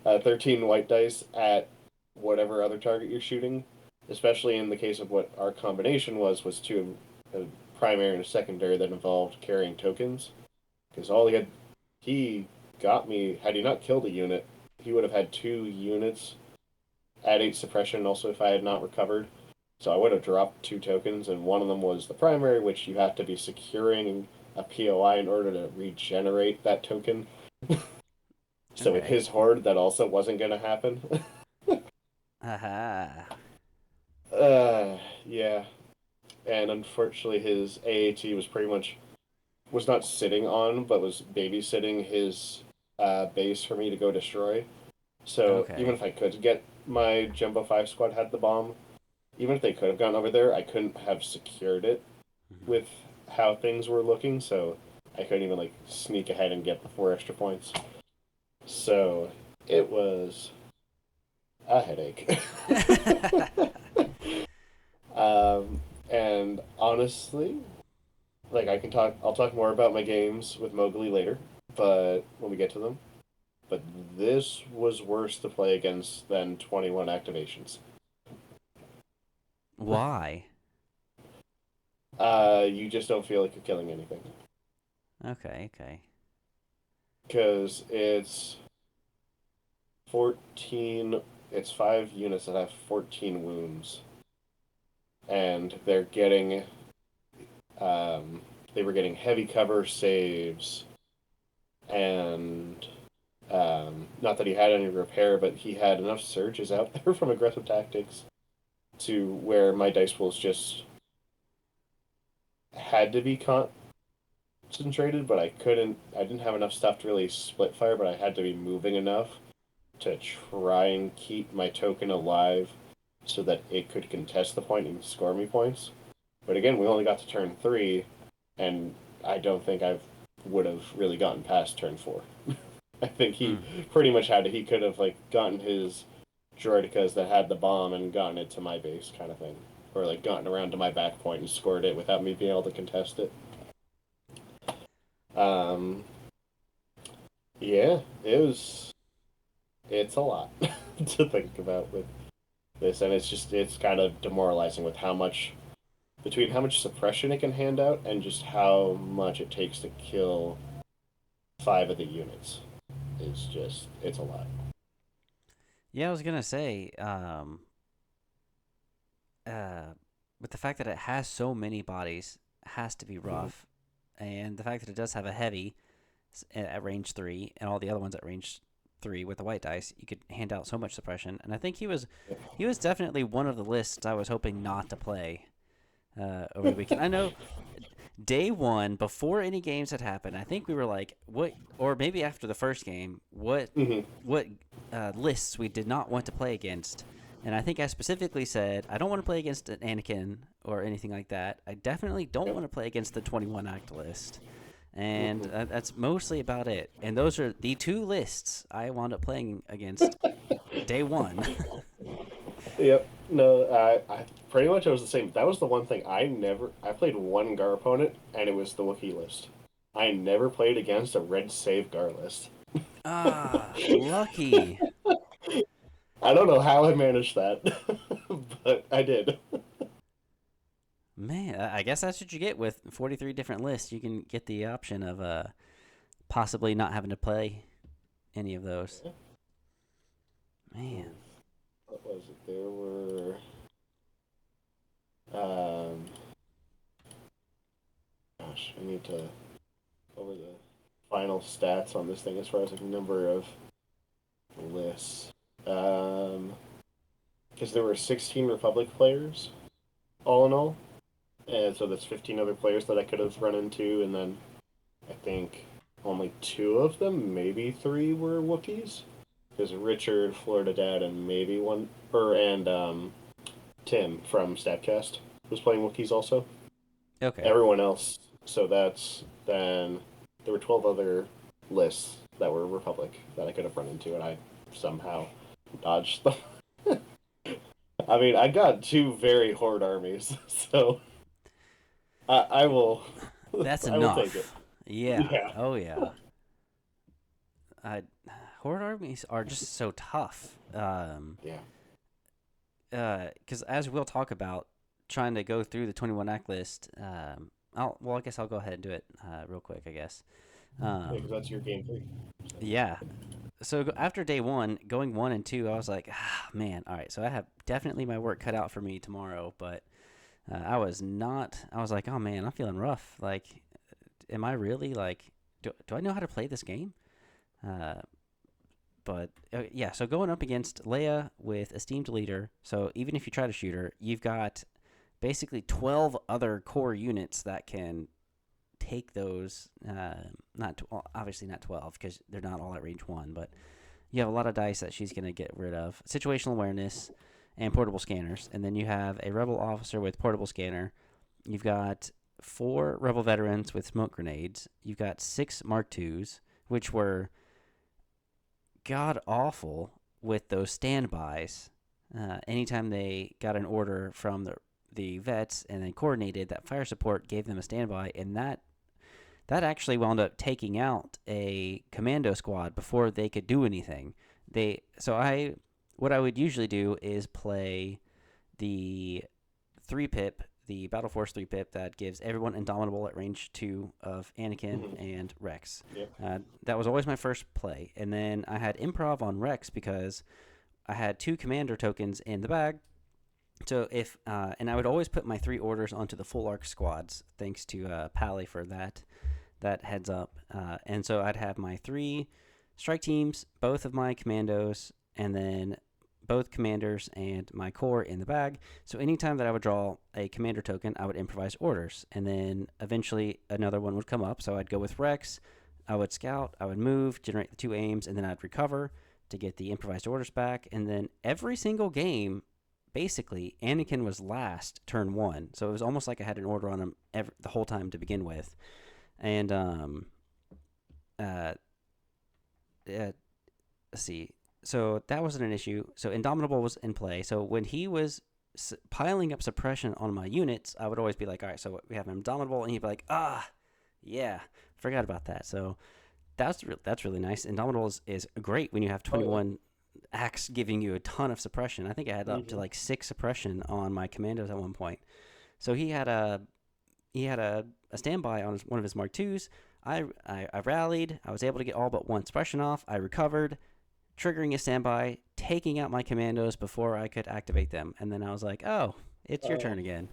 13 white dice at whatever other target you're shooting, especially in the case of what our combination was two, a primary and a secondary that involved carrying tokens. Because he got me, had he not killed a unit, he would have had 2 units at 8 suppression, also if I had not recovered. So I would have dropped 2 tokens, and one of them was the primary, which you have to be securing a POI in order to regenerate that token. So with Okay. his horde, that also wasn't going to happen. Aha. Yeah. And unfortunately, his AAT was pretty much was not sitting on, but was babysitting his base for me to go destroy. So even Okay. if I could get my Jumbo 5 squad had the bomb, even if they could have gone over there, I couldn't have secured it Mhm. with how things were looking. So I couldn't even like sneak ahead and get the 4 extra points. So it was a headache. um, and honestly, like I'll talk more about my games with Mowgli later, but when we get to them. But this was worse to play against than 21 activations. Why? You just don't feel like you're killing anything Okay. Okay. because it's 14. It's 5 units that have 14 wounds, and um, they were getting heavy cover saves, and not that he had any repair, but he had enough surges out there from aggressive tactics to where my dice pools just had to be concentrated, but I couldn't. I didn't have enough stuff to really split fire, but I had to be moving enough to try and keep my token alive so that it could contest the point and score me points. But again, we only got to turn 3, and I don't think I would have really gotten past turn 4. I think he pretty much had to. He could have like gotten his droidicas that had the bomb and gotten it to my base, kind of thing, or like gotten around to my back point and scored it without me being able to contest it. Um, yeah, it's a lot to think about with this, and it's kind of demoralizing with how much suppression it can hand out and just how much it takes to kill 5 of the units. It's a lot. Yeah, I was gonna say, with the fact that it has so many bodies, has to be rough, and the fact that it does have a heavy at range 3 and all the other ones at range 3 with the white dice, you could hand out so much suppression. And I think he was definitely one of the lists I was hoping not to play over the weekend. I know day one, before any games had happened, I think we were like, what, or maybe after the first game, what lists we did not want to play against. And I think I specifically said, I don't want to play against an Anakin or anything like that. I definitely don't want to play against the 21 act list. And that's mostly about it. And those are the 2 lists I wound up playing against day one. Yep. No, I pretty much it was the same. That was the one thing I played one Gar opponent, and it was the Wookiee list. I never played against a red save Gar list. Ah, lucky. I don't know how I managed that, but I did. Man, I guess that's what you get with 43 different lists. You can get the option of possibly not having to play any of those. Man. What was it? There were um gosh, I need to over the final stats on this thing as far as like number of lists. Because there were 16 Republic players all in all, and so that's 15 other players that I could have run into, and then I think only 2 of them, maybe 3, were Wookiees. Because Richard, Florida Dad, and maybe one, Tim from Statcast was playing Wookiees also. Okay. Everyone else, so then there were 12 other lists that were Republic that I could have run into, and I somehow dodged them. I mean, I got 2 very horde armies, so I will. That's I will take it. enough. Yeah. Yeah. Oh, yeah. I, horde armies are just so tough. Yeah. Because as we'll talk about, trying to go through the 21 act list, I guess I'll go ahead and do it real quick, I guess. Because that's your game 3. So. Yeah. So after day 1, going 1 and 2, I was like, man, all right. So I have definitely my work cut out for me tomorrow, but I was not. I was like, oh man, I'm feeling rough. Like, am I really like? Do I know how to play this game? But yeah. So going up against Leia with Esteemed Leader. So even if you try to shoot her, you've got basically 12 other core units that can take those. Obviously not 12 because they're not all at range 1, but you have a lot of dice that she's going to get rid of. Situational awareness and portable scanners. And then you have a rebel officer with portable scanner. You've got 4 rebel veterans with smoke grenades. You've got 6 Mark IIs, which were god awful with those standbys. Anytime they got an order from the vets and then coordinated, that fire support gave them a standby, and that actually wound up taking out a commando squad before they could do anything. What I would usually do is play the 3-pip the Battle Force 3 pip that gives everyone Indomitable at range 2 of Anakin Mhm. and Rex. Yep. That was always my first play. And then I had Improv on Rex because I had 2 commander tokens in the bag. So and I would always put my 3 orders onto the full arc squads, thanks to Pally for that heads up. And so I'd have my 3 strike teams, both of my commandos, and then both commanders and my core in the bag. So anytime that I would draw a commander token, I would improvise orders. And then eventually another one would come up. So I'd go with Rex, I would scout, I would move, generate the 2 aims, and then I'd recover to get the improvised orders back. And then every single game, basically, Anakin was last turn 1. So it was almost like I had an order on him the whole time to begin with. And uh, let's see. So that wasn't an issue. So Indomitable was in play. So when he was piling up suppression on my units, I would always be like, all right, so we have Indomitable, and he'd be like, yeah, forgot about that. So that's really nice. Indomitable is great when you have 21 acts giving you a ton of suppression. I think I had up to like 6 suppression on my commandos at one point. So he had a standby on one of his Mark IIs. I rallied. I was able to get all but 1 suppression off. I recovered, triggering a standby, taking out my commandos before I could activate them. And then I was like, oh, it's your turn again.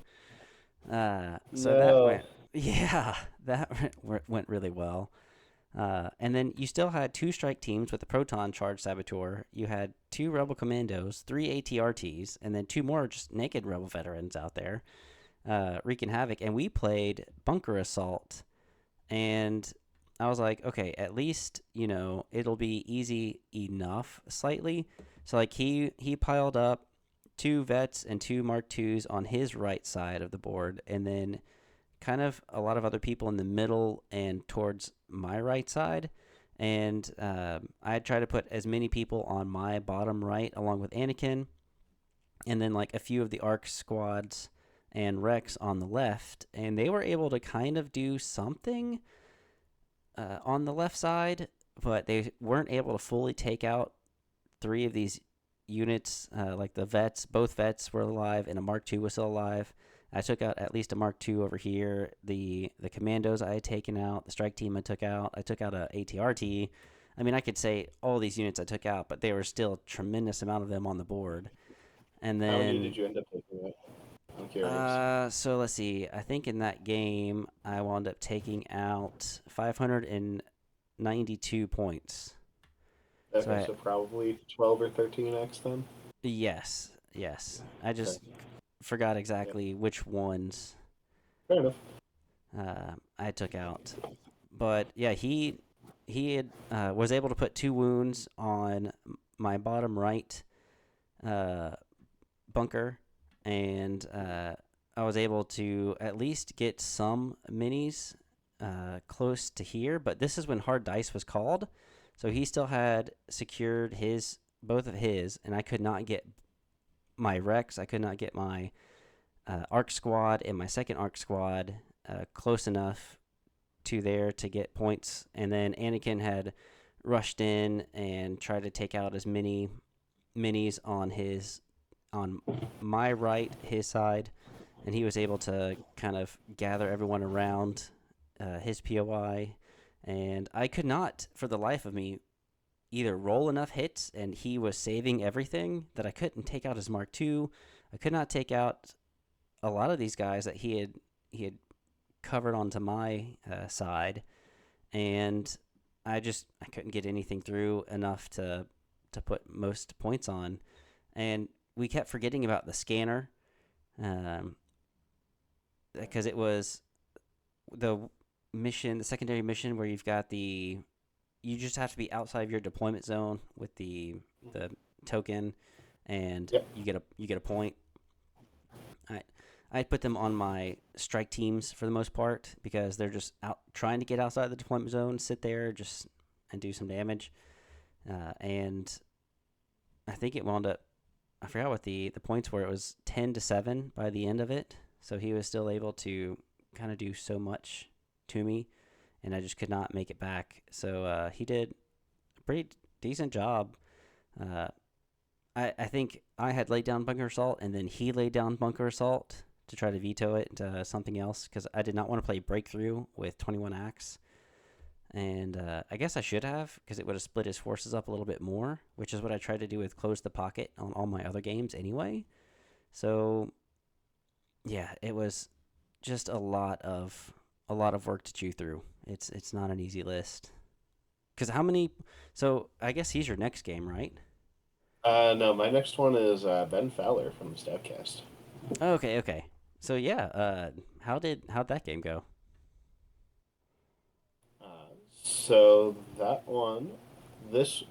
So that No. went, yeah, that went really well. And then you still had 2 strike teams with the Proton Charge Saboteur. You had 2 Rebel Commandos, 3 ATRTs, and then 2 more just naked Rebel veterans out there wreaking havoc. And we played Bunker Assault. And I was like, okay, at least, it'll be easy enough slightly. So, like, he piled up 2 vets and 2 Mark IIs on his right side of the board, and then kind of a lot of other people in the middle and towards my right side. And I tried to put as many people on my bottom right along with Anakin, and then like a few of the Arc squads and Rex on the left. And they were able to kind of do something on the left side, but they weren't able to fully take out 3 of these units. Like the vets, both vets were alive, and a Mark II was still alive. I took out at least a Mark II over here. The commandos I had taken out. The strike team I took out. I took out a ATRT. I mean, I could say all these units I took out, but there were still a tremendous amount of them on the board. And How many then, did you end up taking out? I'm curious. so let's see. I think in that game, I wound up taking out 592 points. Okay, so probably 12 or 13x then? Yes. I just forgot exactly which ones Fair enough. I took out. But yeah, he had, was able to put 2 wounds on my bottom right bunker, and I was able to at least get some minis close to here. But this is when hard dice was called, so he still had secured both of his, and I could not get my Rex. I could not get my Arc Squad and my second Arc Squad close enough to there to get points. And then Anakin had rushed in and tried to take out as many minis on my right, his side, and he was able to kind of gather everyone around his POI. And I could not, for the life of me, either roll enough hits, and he was saving everything, that I couldn't take out his Mark II. I could not take out a lot of these guys that he had covered onto my side, and I couldn't get anything through enough to put most points on. And we kept forgetting about the scanner, because it was the secondary mission where you just have to be outside of your deployment zone with the token, and you get a point. I put them on my strike teams for the most part, because they're just out trying to get outside the deployment zone, sit there and do some damage. And I think it wound up, I forgot what the points were. It was 10-7 by the end of it. So he was still able to kind of do so much to me, and I just could not make it back. So he did a pretty decent job. I think I had laid down Bunker Assault, and then he laid down Bunker Assault to try to veto it to something else because I did not want to play Breakthrough with 21 Acts. And I guess I should have because it would have split his forces up a little bit more, which is what I tried to do with Close the Pocket on all my other games anyway. So yeah, it was just a lot of work to chew through. It's not an easy list. Cause how many? So I guess he's your next game, right? No, my next one is Ben Fowler from the Stavcast. Okay, okay. So yeah, how'd that game go? So that one, this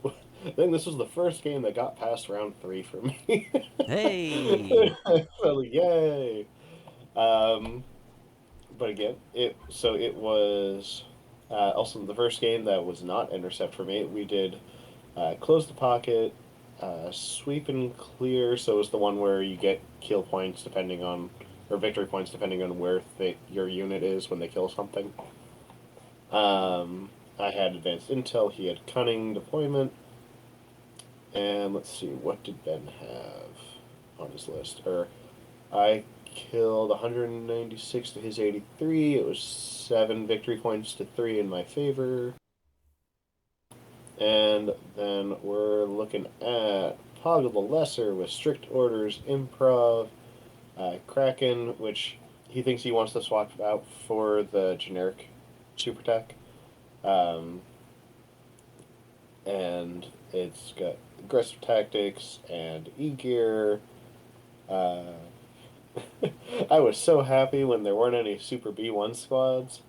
I think this was the first game that got past round three for me. Hey, So yay! Um, but again, it was also the first game that was not intercept for me. We did close the pocket, sweep and clear. So it was the one where you get kill points depending on or victory points depending on where your unit is when they kill something. Um, I had advanced intel. He had cunning deployment. And let's see, what did Ben have on his list? I killed 196 to his 83. It was 7 victory points to 3 in my favor. And then we're looking at Pog the Lesser with strict orders, improv, Kraken, which he thinks he wants to swap out for the generic super tech. Um, and it's got aggressive tactics and e-gear. Uh, I was so happy when there weren't any Super B1 squads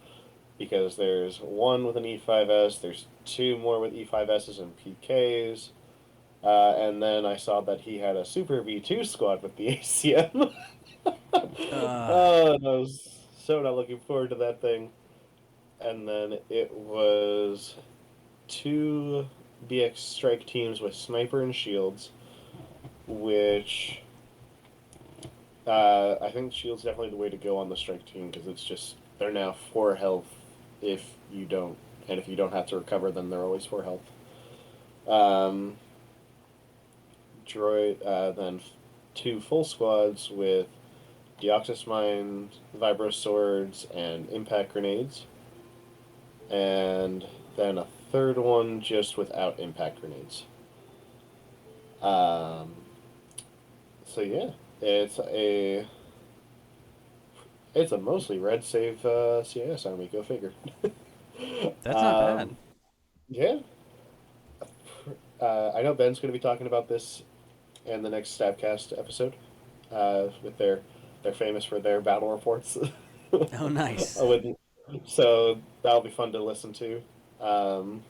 because there's one with an E5S, there's two more with E5Ss and PKs, and then I saw that he had a Super V2 squad with the ACM. uh, Oh, and I was so not looking forward to that thing. And then it was two BX strike teams with sniper and shields, which I think shield's definitely the way to go on the strike team because it's just they're now 4 health if you don't, and if you don't have to recover, then they're always 4 health. Um, droid, then two full squads with Deoxys mines, vibro swords, and impact grenades, and then a third one just without impact grenades. Um, so yeah, it's a it's a mostly red save CIS army. Go figure. that's not bad. um, yeah, I know Ben's going to be talking about this in the next Stabcast episode. With they're famous for their battle reports. Oh, I nice. wouldn't. So that'll be fun to listen to. Um,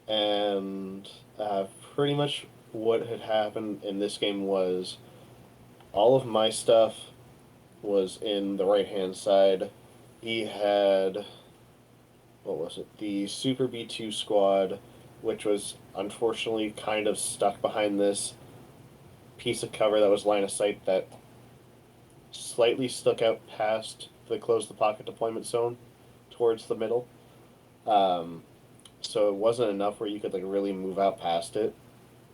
and pretty much what had happened in this game was all of my stuff was in the right hand side. He had what was it? The Super B2 squad, which was unfortunately kind of stuck behind this piece of cover that was line of sight that slightly stuck out past the close the pocket deployment zone towards the middle. Um, so it wasn't enough where you could like really move out past it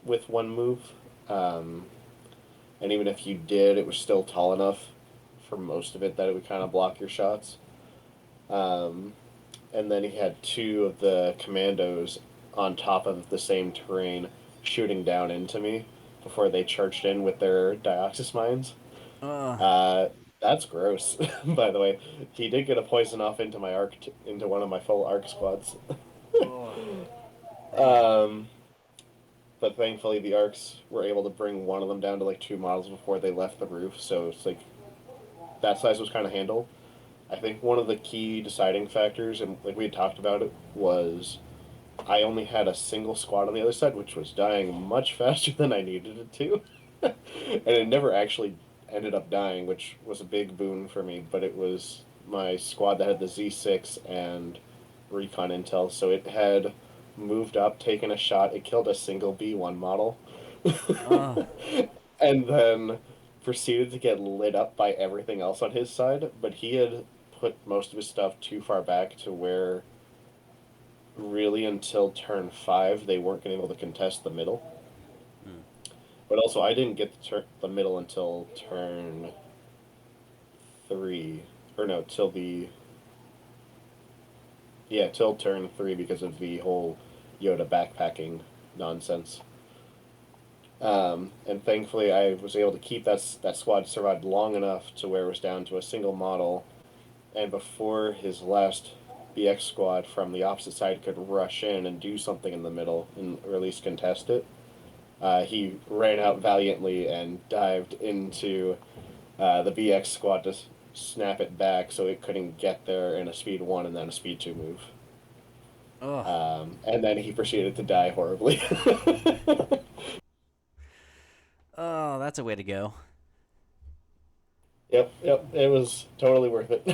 with one move. Um, and even if you did, it was still tall enough for most of it that it would kind of block your shots. Um, and then he had two of the commandos on top of the same terrain shooting down into me before they charged in with their Dioxys mines. Uh, Uh, that's gross, by the way. He did get a poison off into my into one of my full arc squads. oh, dang. um, but thankfully the arcs were able to bring one of them down to like 2 models before they left the roof, so it's like that size was kind of handled. I think one of the key deciding factors, and like we had talked about it, was I only had a single squad on the other side, which was dying much faster than I needed it to. And it never actually ended up dying, which was a big boon for me, but it was my squad that had the Z6 and recon intel, so it had moved up, taken a shot, it killed a single B1 model, Oh, and then proceeded to get lit up by everything else on his side, but he had put most of his stuff too far back to where really until turn 5 they weren't going to be able to contest the middle. mm. But also, I didn't get the middle until turn 3, or no, till the yeah, till turn 3 because of the whole Yoda backpacking nonsense. And thankfully, I was able to keep that squad survived long enough to where it was down to a single model, and before his last BX squad from the opposite side could rush in and do something in the middle, and or at least contest it, he ran out valiantly and dived into the BX squad to snap it back so it couldn't get there in a speed 1 and then a speed 2 move. Ugh. And then he proceeded to die horribly. Oh, that's a way to go. Yep, it was totally worth it.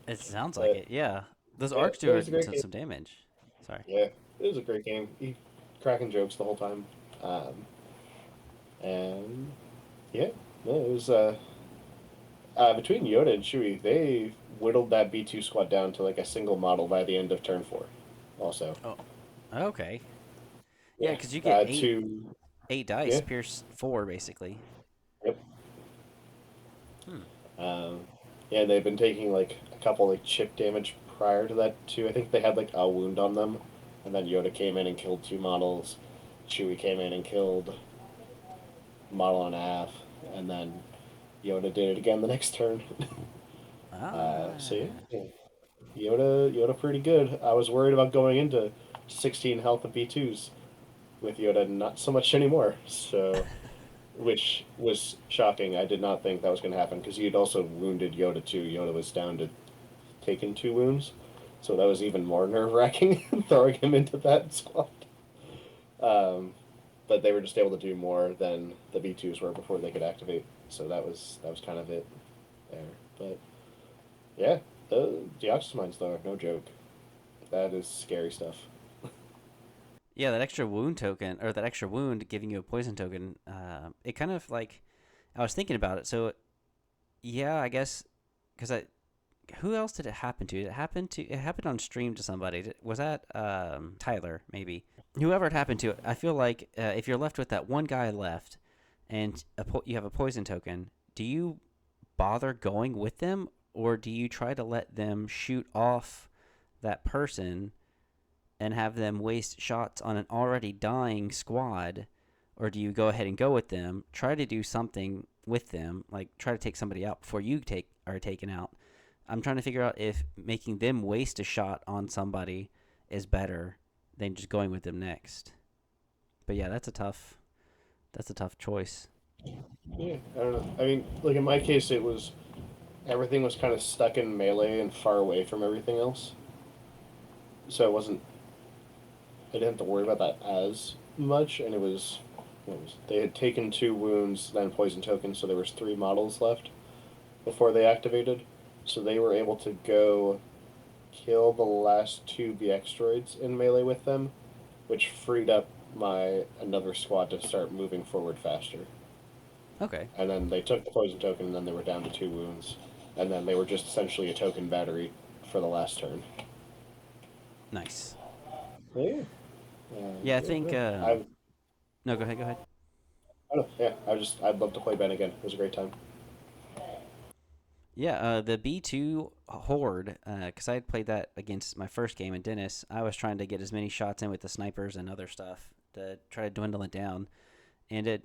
It sounds like But it. Yeah, those yeah, arcs it do was a great game. some damage. Sorry. Yeah, it was a great game. He cracking jokes the whole time. Um, and yeah, no, it was between Yoda and Chewie, they whittled that B2 squad down to like a single model by the end of turn 4. Also, Oh, okay. Yeah, yeah, because you get two, eight dice, yeah, pierce 4 basically. yep. Hmm. Um, yeah, they've been taking like a couple like chip damage prior to that too. I think they had like a wound on them, and then Yoda came in and killed 2 models. Chewie came in and killed a model and a half, and then Yoda did it again the next turn. So Ah. yeah, Yoda pretty good. I was worried about going into 16 health of B2s with Yoda, not so much anymore. So, which was shocking. I did not think that was going to happen because he had also wounded Yoda too. Yoda was down to taking 2 wounds, so that was even more nerve wracking throwing him into that squad. Um, but they were just able to do more than the B2s were before they could activate. So that was kind of it there. But yeah, the Deoxys mines though are no joke. That is scary stuff. Yeah, that extra wound token, or that extra wound giving you a poison token, it kind of like, I was thinking about it. So, yeah, I guess, because who else did it happen to? It happened on stream to somebody. Was that Tyler, maybe? Whoever it happened to, I feel like if you're left with that one guy left and you have a poison token, do you bother going with them, or do you try to let them shoot off that person and have them waste shots on an already dying squad, or do you go ahead and go with them, try to do something with them, like try to take somebody out before you are taken out? I'm trying to figure out if making them waste a shot on somebody is better than just going with them next. But yeah, that's a tough choice. Yeah, I don't know. I mean, like in my case, it was everything was kind of stuck in melee and far away from everything else, so it wasn't. I didn't have to worry about that as much, and they had taken 2 wounds, then poison tokens, so there was 3 models left before they activated, so they were able to go kill the last 2 BX droids in melee with them, which freed up my another squad to start moving forward faster. Okay, And then they took the poison token, and then they were down to 2 wounds, and then they were just essentially a token battery for the last turn. nice. Yeah, Yeah, I yeah, think. no. I No, go ahead. Go ahead. I don't know. Yeah, I'd love to play Ben again. It was a great time. Yeah, the B2 Horde, because I had played that against my first game in Dennis. I was trying to get as many shots in with the snipers and other stuff to try to dwindle it down. And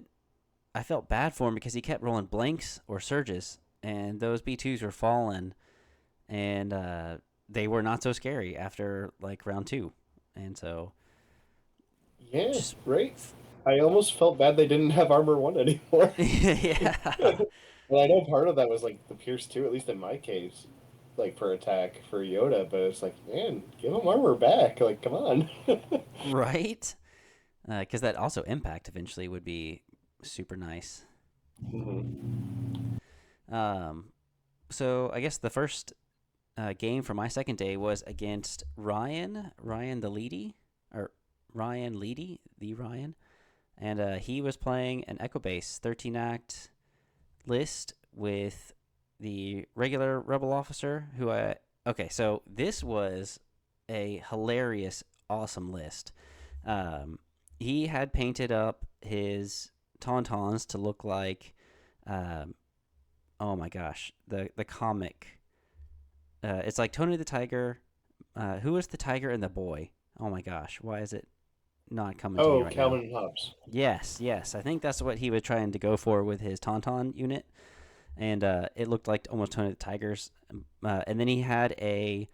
I felt bad for him because he kept rolling blanks or surges, and those B2s were falling, and they were not so scary after like round 2. And so, Yeah, just. right. I almost felt bad they didn't have armor 1 anymore. Yeah. Well, I know part of that was like the Pierce 2, at least in my case, like per attack for Yoda, but it's like, man, give him armor back. Like, come on. Right? Because that also impact eventually would be super nice. Hmm. Um, so I guess the first game for my second day was against Ryan the Leedy, or Ryan Leedy, the Ryan, and he was playing an Echo Base 13 act list with the regular Rebel officer. Okay, so this was a hilarious, awesome list. Um, he had painted up his tauntauns to look like, um, oh my gosh, the comic. It's like Tony the Tiger. Who is the tiger and the boy? Oh my gosh, why is it not coming to me Oh, right now? Calvin and Hobbes. Yes, yes, I think that's what he was trying to go for with his tauntaun unit, and it looked like almost Tony the Tiger's. And then he had a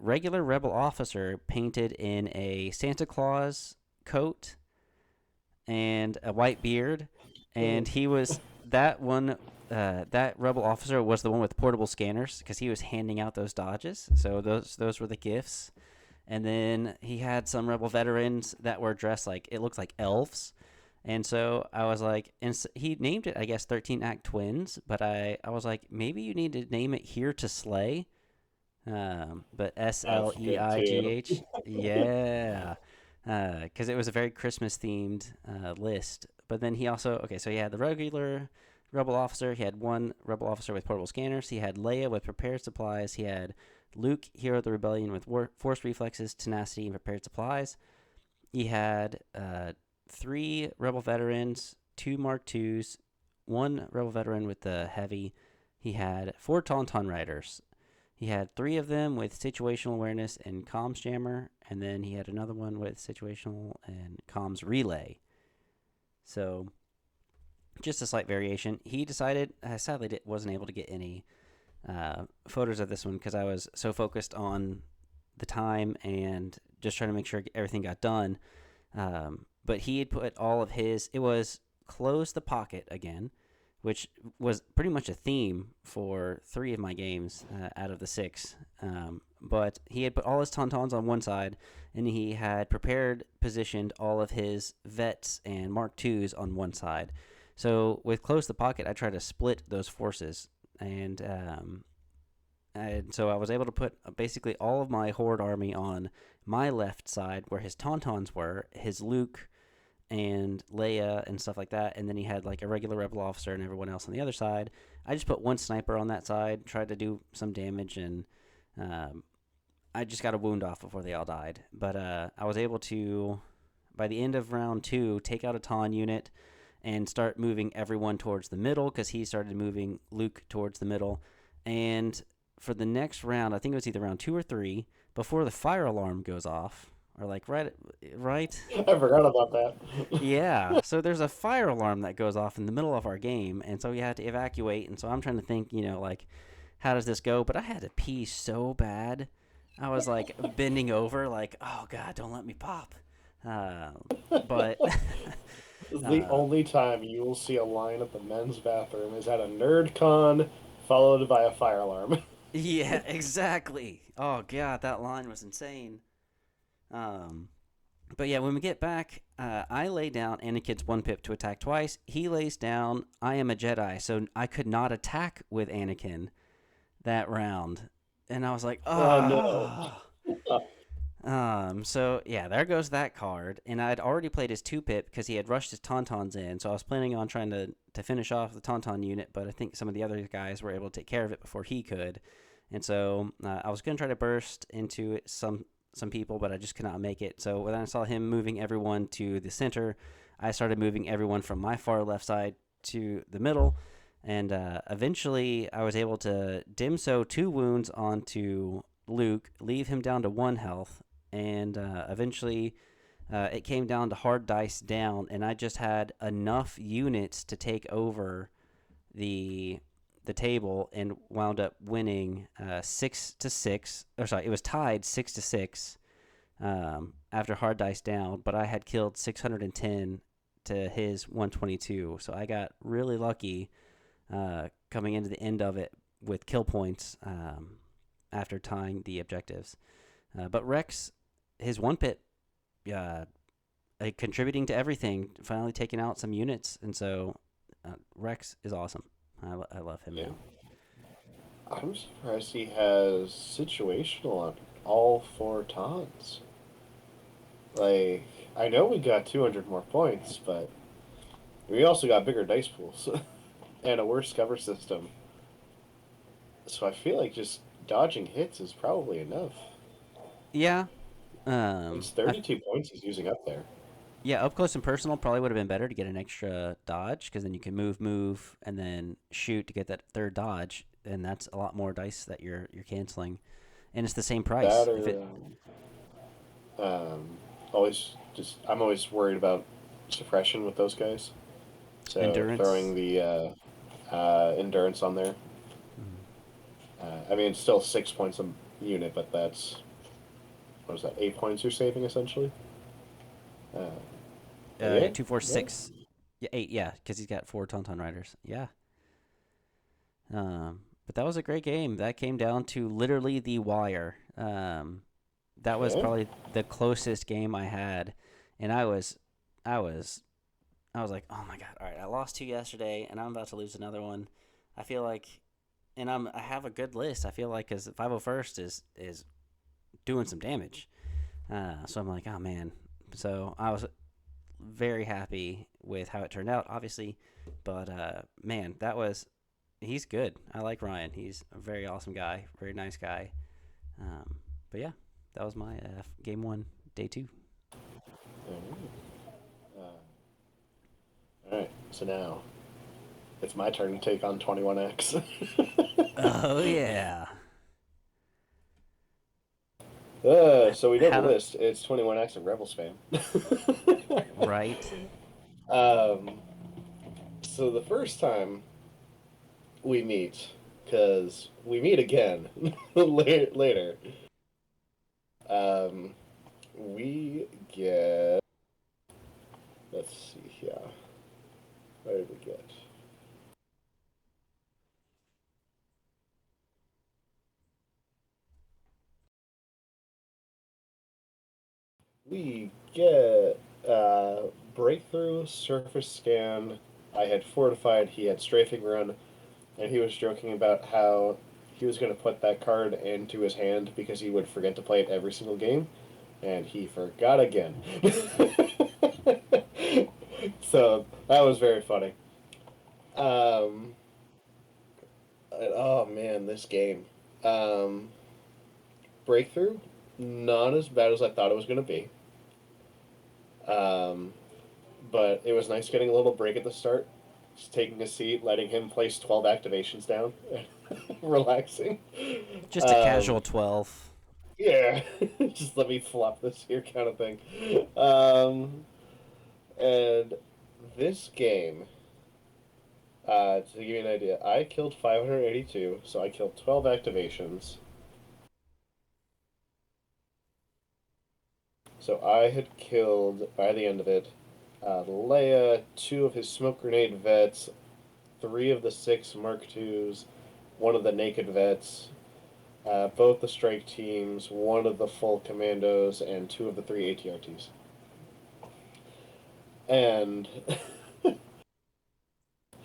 regular rebel officer painted in a Santa Claus coat and a white beard, and he was that one. That rebel officer was the one with portable scanners because he was handing out those dodges. So those were the gifts. And then he had some rebel veterans that were dressed like it looked like elves. And so I was like, and he named it, I guess, 13 Act Twins. But I was like, maybe you need to name it Here to Slay. But That's good too. Sleighh, yeah, because it was a very Christmas themed list. But then he also okay, so he had the regular rebel officer. He had one rebel officer with portable scanners. He had Leia with prepared supplies. He had Luke, hero of the rebellion, with force reflexes, tenacity, and prepared supplies. He had three rebel veterans, two Mark IIs, one rebel veteran with the heavy. He had four Tauntaun riders. He had three of them with situational awareness and comms jammer, and then he had another one with situational and comms relay. So just a slight variation. He decided, sadly, wasn't able to get any photos of this one because I was so focused on the time and just trying to make sure everything got done. But he had put all of his, it was close the pocket again, which was pretty much a theme for three of my games out of the six. But he had put all his tauntauns on one side, and he had positioned all of his vets and Mark IIs on one side. So with close the pocket, I tried to split those forces, and so I was able to put basically all of my Horde army on my left side where his tauntauns were, his Luke and Leia and stuff like that, and then he had like a regular rebel officer and everyone else on the other side. I just put one sniper on that side, tried to do some damage, and I just got a wound off before they all died. But I was able to, by the end of round 2, take out a Taun unit and start moving everyone towards the middle because he started moving Luke towards the middle. And for the next round, I think it was either round 2 or 3, before the fire alarm goes off, or like right. I forgot about that. Yeah, so there's a fire alarm that goes off in the middle of our game, and so we had to evacuate. And so I'm trying to think, like, how does this go? But I had to pee so bad. I was like bending over, like, oh God, don't let me pop. But The uh, only time you will see a line at the men's bathroom is at a nerd con, followed by a fire alarm. yeah, exactly. Oh God, that line was insane. Um, But yeah, when we get back, I lay down Anakin's one pip to attack twice. He lays down I am a Jedi, so I could not attack with Anakin that round. And I was like, Oh no. oh. So yeah, there goes that card. And I'd already played his two pip because he had rushed his tauntauns in. So I was planning on trying to finish off the tauntaun unit, but I think some of the other guys were able to take care of it before he could. And so I was going to try to burst into some people, but I just could not make it. So when I saw him moving everyone to the center, I started moving everyone from my far left side to the middle. And eventually, I was able to dim sew 2 wounds onto Luke, leave him down to 1 health, and eventually it came down to hard dice down, and I just had enough units to take over the table and wound up winning 6-6. Or sorry, it was tied 6-6 after hard dice down, but I had killed 610 to his 122, so I got really lucky coming into the end of it with kill points after tying the objectives. But Rex, his one pit, contributing to everything, finally taking out some units, and so Rex is awesome. I love him Yeah. now. I'm surprised he has situational on all 4 tons. Like, I know we got 200 more points, but we also got bigger dice pools and a worse cover system. So I feel like just dodging hits is probably enough. Yeah, It's I 32 points he's using up there. Yeah, up close and personal probably would have been better to get an extra dodge because then you can move, and then shoot to get that third dodge, and that's a lot more dice that you're canceling, and it's the same That price. If it or always just I'm always worried about suppression with those guys. So throwing endurance. the endurance on there. Mm. I mean, it's still 6 points a unit, but that's what is that? 8 points you're saving essentially. Uh, but Yeah, yeah, two, four, yeah, six, yeah, eight. Yeah, because he's got four Tauntaun riders. Yeah. But that was a great game. That came down to literally the wire. That was yeah. probably the closest game I had, and I was, I was like, oh my god! All right, I lost two yesterday, and I'm about to lose another one. I feel like, and I have a good list. I feel like because 501st is doing some damage. So I'm like, oh man. So I was very happy with how it turned out, obviously, but man, that was he's good. I like Ryan. He's a very awesome guy, very nice guy. Um, but yeah, that was my game one, day two. All right, so now it's my turn to take on 21X. Oh yeah. So we know the How do list. It's 21X and Rebel spam. right? um, so the first time we meet, because we meet again later, um, we get. Let's see here. What did we get? We get breakthrough, surface scan. I had fortified. He had strafing run, and he was joking about how he was going to put that card into his hand because he would forget to play it every single game, and he forgot again. So that was very funny. Um, oh man, this game. Um, breakthrough, not as bad as I thought it was going to be. Um, but it was nice getting a little break at the start. Just taking a seat, letting him place 12 activations down, relaxing. Just a Um, casual 12. yeah, just let me flop this here kind of thing. Um, and this game, to give you an idea, I killed 582, so I killed 12 activations. So I had killed, by the end of it, Leia, two of his smoke grenade vets, three of the six Mark IIs, one of the naked vets, both the strike teams, one of the full commandos, and two of the three ATRTs. And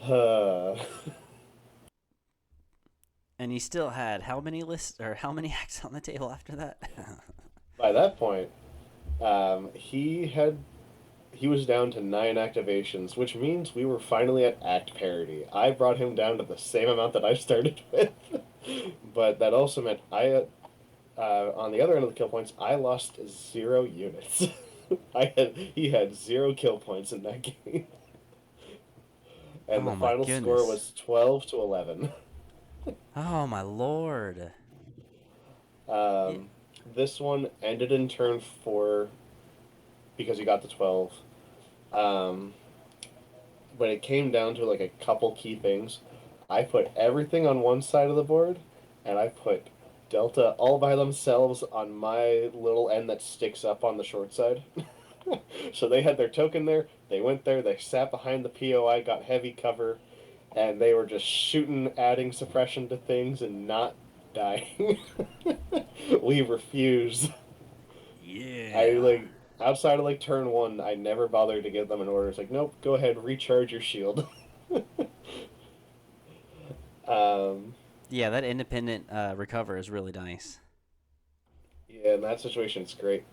uh, And he still had how many lists or how many acts on the table after that? by that point, he was down to 9 activations, which means we were finally at act parity. I brought him down to the same amount that I started with, but that also meant on the other end of the kill points, I lost 0 units. He had 0 kill points in that game, and the Oh my final score goodness. was 12-11. Oh my lord. Yeah. Um, this one ended in turn 4 because he got the 12. Um, but it came down to like a couple key things. I put everything on one side of the board, and I put Delta all by themselves on my little end that sticks up on the short side. So they had their token there. They went there. They sat behind the POI, got heavy cover, and they were just shooting, adding suppression to things, and not dying. We refuse. I Yeah. like outside of like turn 1, I never bothered to give them an order. It's like, nope, go ahead, recharge your shield. um, Yeah, that independent recover is really nice. yeah, in that situation, it's great.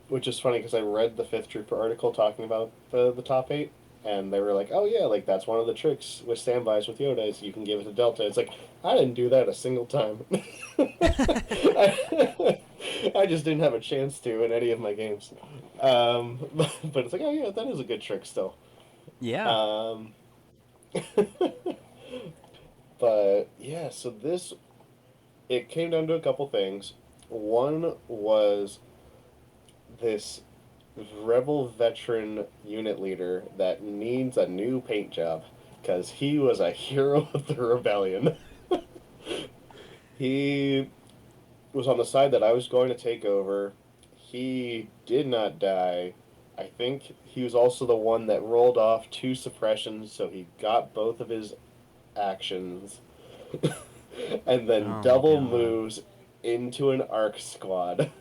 Which is funny because I read the Fifth Trooper article talking about the top 8, and they were like, "Oh yeah, like that's one of the tricks with standbys with Yoda is you can give it to Delta." It's like I didn't do that a single time. I just didn't have a chance to in any of my games. But it's like, oh yeah, that is a good trick still. Yeah. Um, but yeah, so this it came down to a couple things. One was this rebel veteran unit leader that needs a new paint job because he was a hero of the rebellion. He was on the side that I was going to take over. He did not die. I think he was also the one that rolled off two suppressions, so he got both of his actions, and then Oh my double god. moves into an arc squad.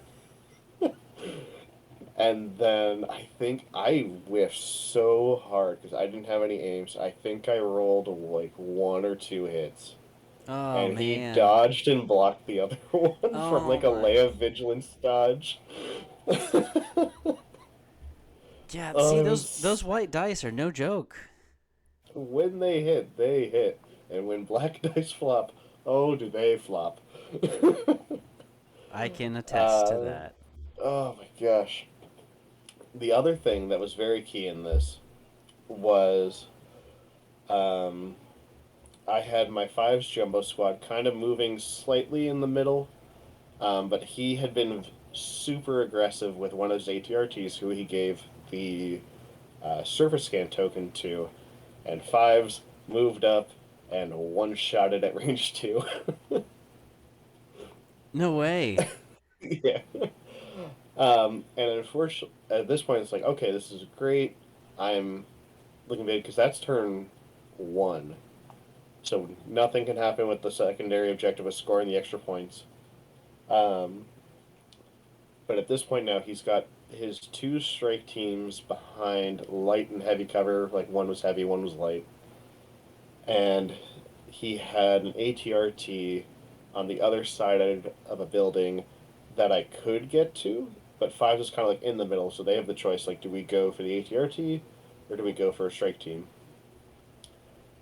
And then I think I whiffed so hard because I didn't have any aims. I think I rolled like one or two hits. Oh And he man. dodged and blocked the other one from Oh like a my. Leia Vigilance dodge. Yeah, see Oh, it those was white dice are no joke. when they hit, they hit. And when black dice flop, oh, do they flop. I can attest to uh, that. oh my gosh. The other thing that was very key in this was um, I had my fives jumbo squad kind of moving slightly in the middle, but he had been super aggressive with one of his ATRTs, who he gave the surface scan token to, and fives moved up and one shotted at range two. No way. Yeah. And unfortunately, at this point, it's like, okay, this is great. I'm looking big because that's turn one. So nothing can happen with the secondary objective of scoring the extra points. Um, but at this point now, he's got his two strike teams behind light and heavy cover. Like one was heavy, one was light. And he had an ATRT on the other side of a building that I could get to, but five is kind of like in the middle, so they have the choice like, do we go for the ATRT or do we go for a strike team?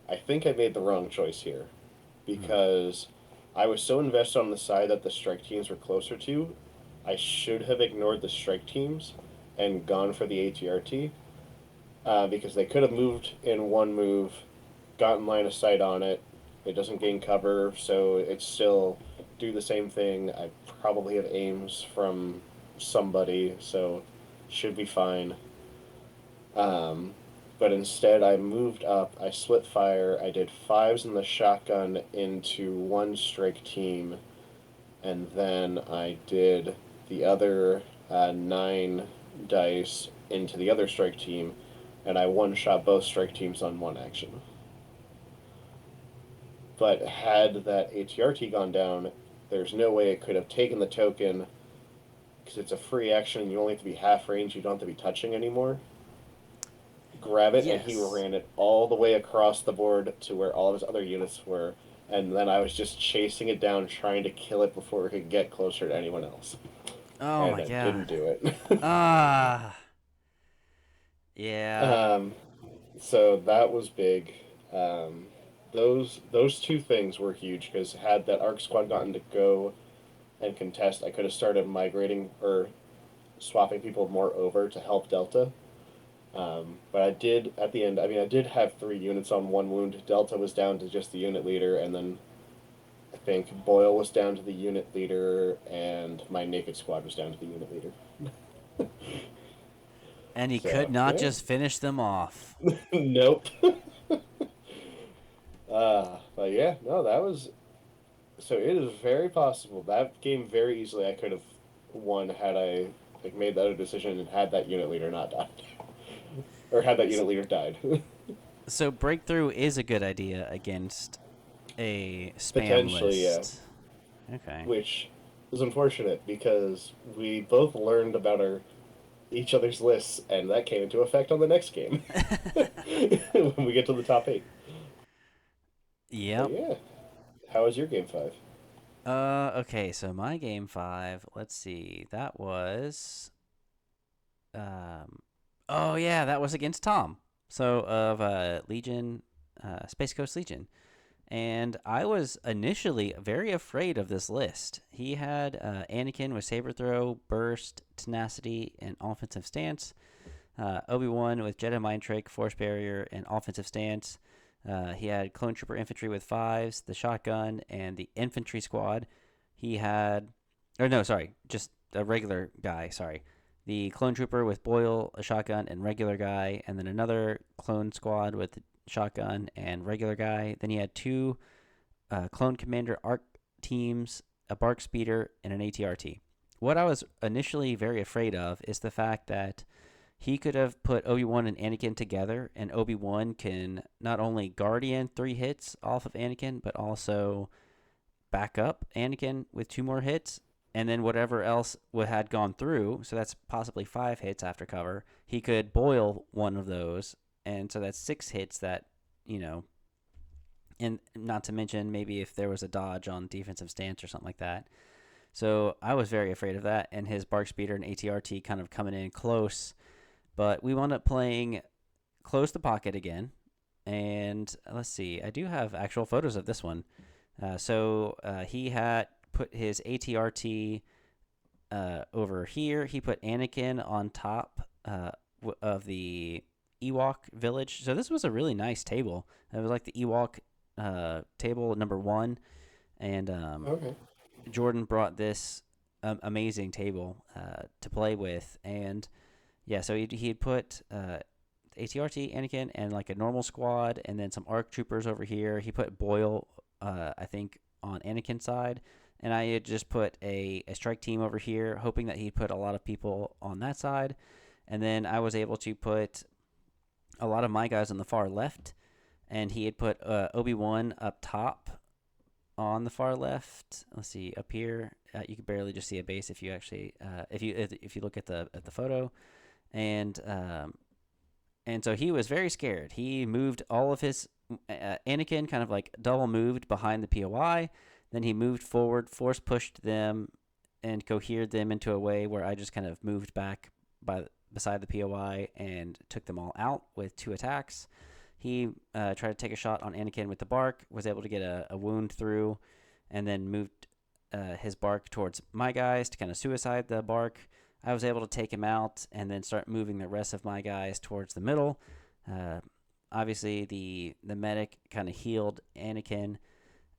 I think I made the wrong choice here Hmm. because I was so invested on the side that the strike teams were closer to. I should have ignored the strike teams and gone for the ATRT because they could have moved in one move, gotten line of sight on it. It doesn't gain cover, so it's still do the same thing. I probably have aims from somebody, so should be fine. Um, but instead, I moved up. I split fire. I did fives in the shotgun into one strike team, and then I did the other nine dice into the other strike team, and I one shot both strike teams on one action. But had that ATRT gone down, there's no way it could have taken the token because it's a free action and you only have to be half range, you don't have to be touching anymore. Grab it, and he Yes. ran it all the way across the board to where all of his other units were. And then I was just chasing it down, trying to kill it before it could get closer to anyone else. Oh And my I didn't god. do it. Ah. Yeah. um, so that was big. Um, those two things were huge because had that arc squad gotten to go and contest, I could have started migrating or swapping people more over to help Delta. But I did at the end. I mean, I did have three units on one wound. Delta was down to just the unit leader, and then I think Boyle was down to the unit leader, and my naked squad was down to the unit leader. And he could So not yeah, just finish them off. nope. But yeah, no, that was so. It is very possible that game very easily I could have won had I like made that other decision and had that unit leader not died, or had that S- unit leader died. So breakthrough is a good idea against a spam Potentially, yeah. list. Okay. Which is unfortunate because we both learned about our each other's lists, and that came into effect on the next game when we get to the top eight. But Yep. yeah, how was your game five? Okay, so my game 5, let's see. That was um oh yeah, that was against Tom. So of Legion Space Coast Legion. And I was initially very afraid of this list. He had Anakin with Saber Throw, Burst, Tenacity, and Offensive Stance. Obi-Wan with Jedi Mind Trick, Force Barrier, and Offensive Stance. He had Clone Trooper Infantry with fives, the Shotgun, and the Infantry Squad. He had, or no, sorry, just a regular guy, sorry. The Clone Trooper with Boyle, a Shotgun, and regular guy, and then another Clone Squad with Shotgun and regular guy. Then he had two Clone Commander Arc teams, a Bark Speeder, and an ATRT. What I was initially very afraid of is the fact that he could have put Obi-Wan and Anakin together, and Obi-Wan can not only Guardian 3 hits off of Anakin, but also back up Anakin with 2 more hits, and then whatever else had gone through, so that's possibly 5 hits after cover, he could boil one of those, and so that's 6 hits that, you know, and not to mention maybe if there was a dodge on defensive stance or something like that. So I was very afraid of that, and his Bark Speeder and ATRT kind of coming in close. But we wound up playing Close the Pocket again. And let's see, I do have actual photos of this one. So he had put his ATRT over here. He put Anakin on top of the Ewok village. So this was a really nice table. It was like the Ewok table number 1. And Okay. Jordan brought this amazing table to play with. And yeah, so he'd put ATRT, Anakin, and like a normal squad, and then some ARC troopers over here. He put Boyle, I think, on Anakin's side, and I had just put a strike team over here, hoping that he'd put a lot of people on that side. And then I was able to put a lot of my guys on the far left, and he had put Obi-Wan up top on the far left. Let's see, up here, you can barely just see a base if you actually if you look at the photo. And so he was very scared. He moved all of his Anakin kind of like double moved behind the POI. Then he moved forward, force pushed them, and cohered them into a way where I just kind of moved back beside the POI and took them all out with 2 attacks. He tried to take a shot on Anakin with the Bark, was able to get a wound through, and then moved his Bark towards my guys to kind of suicide the Bark. I was able to take him out and then start moving the rest of my guys towards the middle. Obviously, the medic kind of healed Anakin,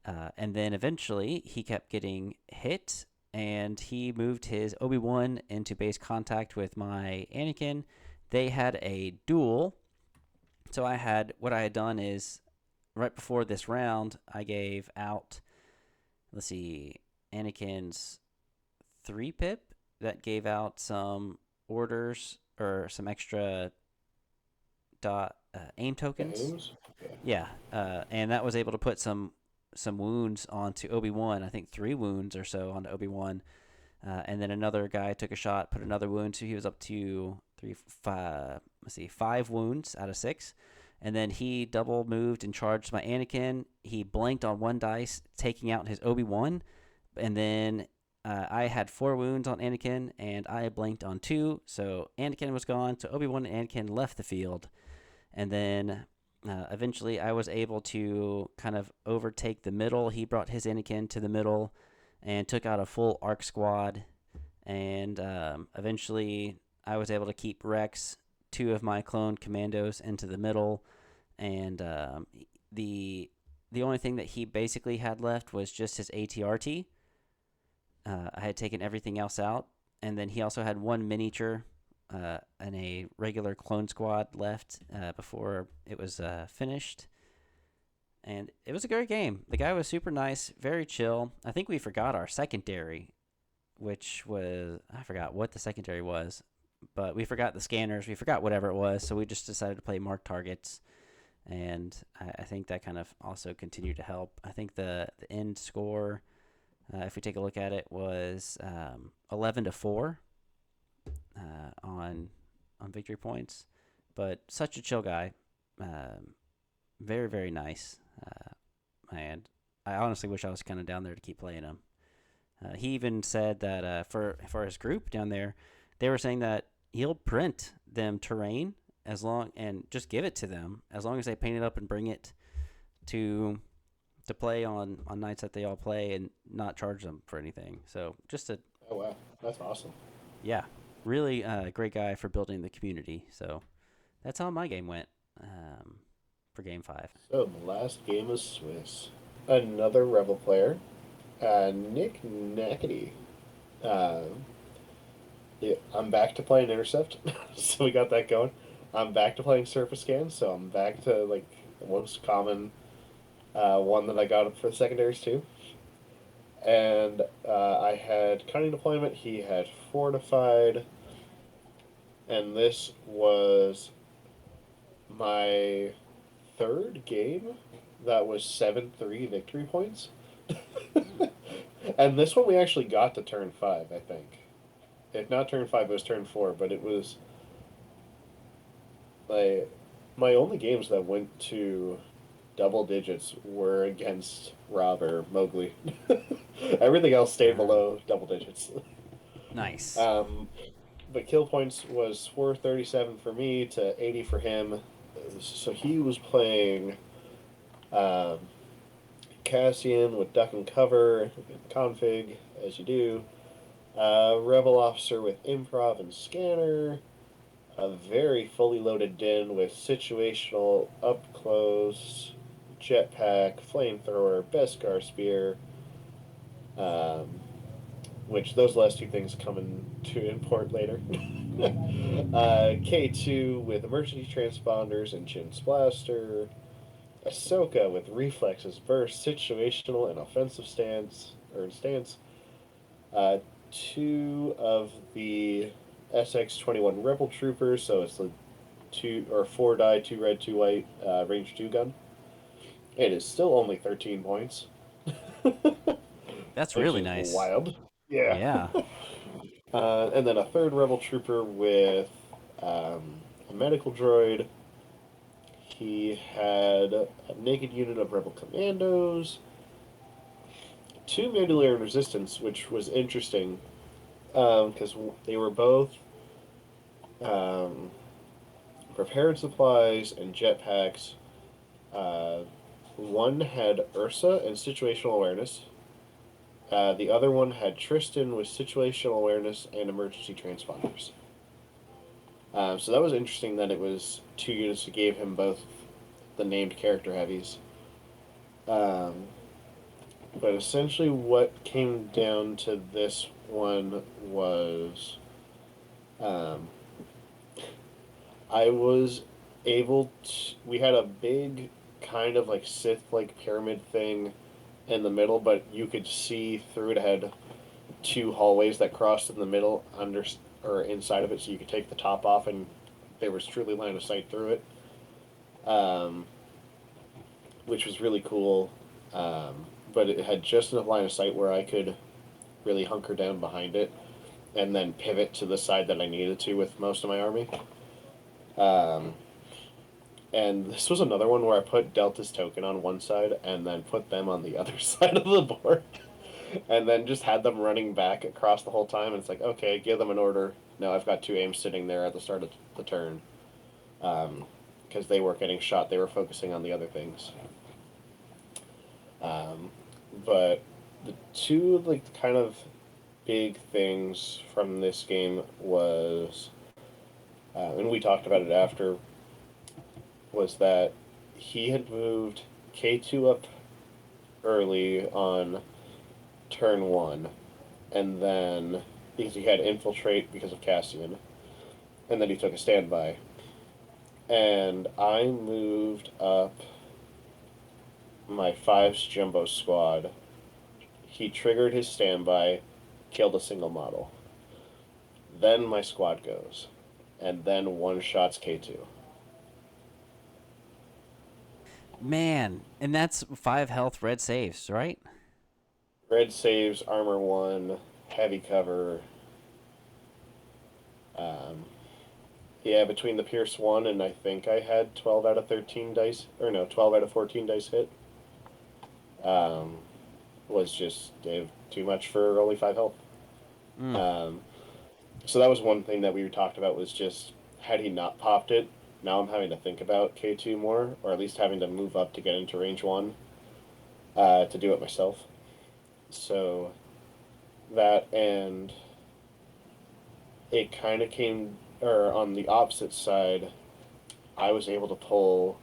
and then eventually he kept getting hit, and he moved his Obi-Wan into base contact with my Anakin. They had a duel. So what I had done is right before this round, I gave out, let's see, Anakin's 3-pip that gave out some orders or some extra aim tokens. Yeah, and that was able to put some wounds onto Obi-Wan. I think 3 wounds or so onto Obi-Wan. And then another guy took a shot, put another wound, so he was up to 5 wounds out of 6. And then he double moved and charged my Anakin. He blanked on 1 dice, taking out his Obi-Wan. And then I had 4 wounds on Anakin, and I blanked on 2. So Anakin was gone. So Obi-Wan and Anakin left the field. And then eventually I was able to kind of overtake the middle. He brought his Anakin to the middle and took out a full ARC squad. And eventually I was able to keep Rex, 2 of my clone commandos, into the middle. And the only thing that he basically had left was just his ATRT. I had taken everything else out. And then he also had 1 miniature and a regular clone squad left before it was finished. And it was a great game. The guy was super nice, very chill. I think we forgot our secondary, which was, I forgot what the secondary was, but we forgot the scanners. We forgot whatever it was, so we just decided to play mark targets. And I think that kind of also continued to help. I think the end score, if we take a look at it, was 11-4 on victory points. But such a chill guy. Very, very nice. And I honestly wish I was kind of down there to keep playing him. He even said that for his group down there, they were saying that he'll print them terrain and just give it to them as long as they paint it up and bring it to to play on nights that they all play and not charge them for anything. So just a Oh wow, that's awesome. yeah, really great guy for building the community. So that's how my game went for game 5. So the last game of Swiss, another Rebel player, Nick Nackety. Uh, yeah, I'm back to playing Intercept, so we got that going. I'm back to playing Surface Scan, so I'm back to like the most common one that I got up for the secondaries too. And I had Cunning Deployment. He had Fortified, and this was my third game that was 7-3 victory points. And this one we actually got to turn 5, I think. If not turn 5, it was turn 4, but it was like my only games that went to double digits were against Rob or Mowgli. Everything else stayed Uh, below double digits. nice. Um, but kill points was 437 for me to 80 for him. So he was playing um, Cassian with Duck and Cover, config, as you do. Rebel Officer with Improv and Scanner. A very fully loaded Din with situational, up close, jetpack, flamethrower, Beskar Spear, um, which those last two things come into import later. K2 with emergency transponders and Chin's Blaster. Ahsoka with reflexes, burst, situational, and offensive stance. Uh, two of the SX-21 Rebel Troopers, so it's the two or four die, two red, two white, range two gun. It is still only 13 points, That's which really is nice. wild. Yeah. Yeah. And then a third Rebel Trooper with a medical droid. He had a naked unit of Rebel Commandos, two Mandalorian Resistance, which was interesting because they were both um, prepared supplies and jetpacks. Uh, one had Ursa and situational awareness. The other one had Tristan with situational awareness and emergency transponders. So that was interesting that it was two units that gave him both the named character heavies. Um, but essentially, what came down to this one was um, I was able to. We had a big kind of like Sith like pyramid thing in the middle, but you could see through it. It had two hallways that crossed in the middle under or inside of it, so you could take the top off, and there was truly line of sight through it, um, which was really cool. Um, but it had just enough line of sight where I could really hunker down behind it and then pivot to the side that I needed to with most of my army. Um, and this was another one where I put Delta's token on one side and then put them on the other side of the board. And then just had them running back across the whole time. And it's like, okay, give them an order. No, I've got two aims sitting there at the start of the turn. Because they weren't getting shot, they were focusing on the other things. Um, but the two like kind of big things from this game was, and we talked about it after, was that he had moved K2 up early on turn one, and then because he had infiltrate because of Cassian, and then he took a standby, and I moved up my fives jumbo squad. He triggered his standby, killed a single model. Then my squad goes, and then one shots K2. Man, and that's 5 health red saves, right? Red saves, armor one, heavy cover. Um, yeah, between the Pierce one and I think I had 12 out of 13 dice, or no, 12 out of 14 dice hit. Um, was just too much for only 5 health. Mm. Um, so that was one thing that we talked about was just had he not popped it, now I'm having to think about K2 more, or at least having to move up to get into range one. to do it myself. So that, and it kind of came, or on the opposite side, I was able to pull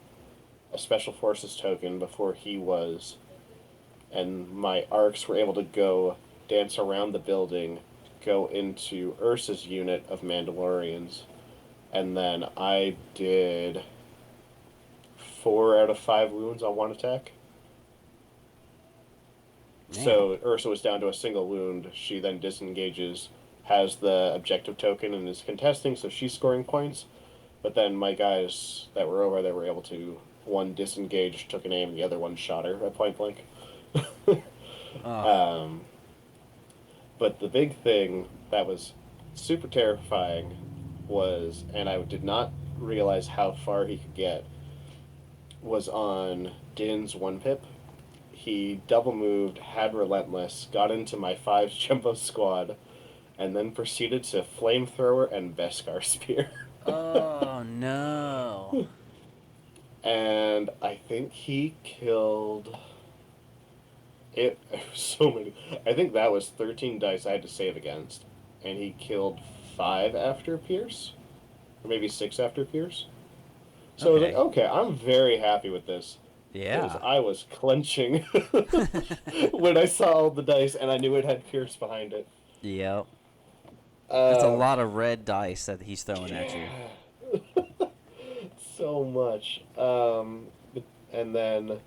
a special forces token before he was, and my arcs were able to go dance around the building, go into Ursa's unit of Mandalorians, and then I did 4 out of 5 wounds on one attack. Man. So Ursa was down to a single wound. She then disengages, has the objective token, and is contesting, so she's scoring points. But then my guys that were over there were able to, one disengaged, took an aim, the other one shot her at point blank. Oh, um, but the big thing that was super terrifying was, and I did not realize how far he could get, was on Din's 1-pip. He double moved, had Relentless, got into my 5 jumbo squad, and then proceeded to Flamethrower and Beskar Spear. oh no. And I think he killed it was so many. I think that was 13 dice I had to save against, and he killed 5 after Pierce, or maybe 6 after Pierce. So I was like, Okay. okay, I'm very happy with this because Yeah. I was clenching when I saw all the dice, and I knew it had Pierce behind it. Yep. That's a Uh, lot of red dice that he's throwing at you. yeah, so much. And then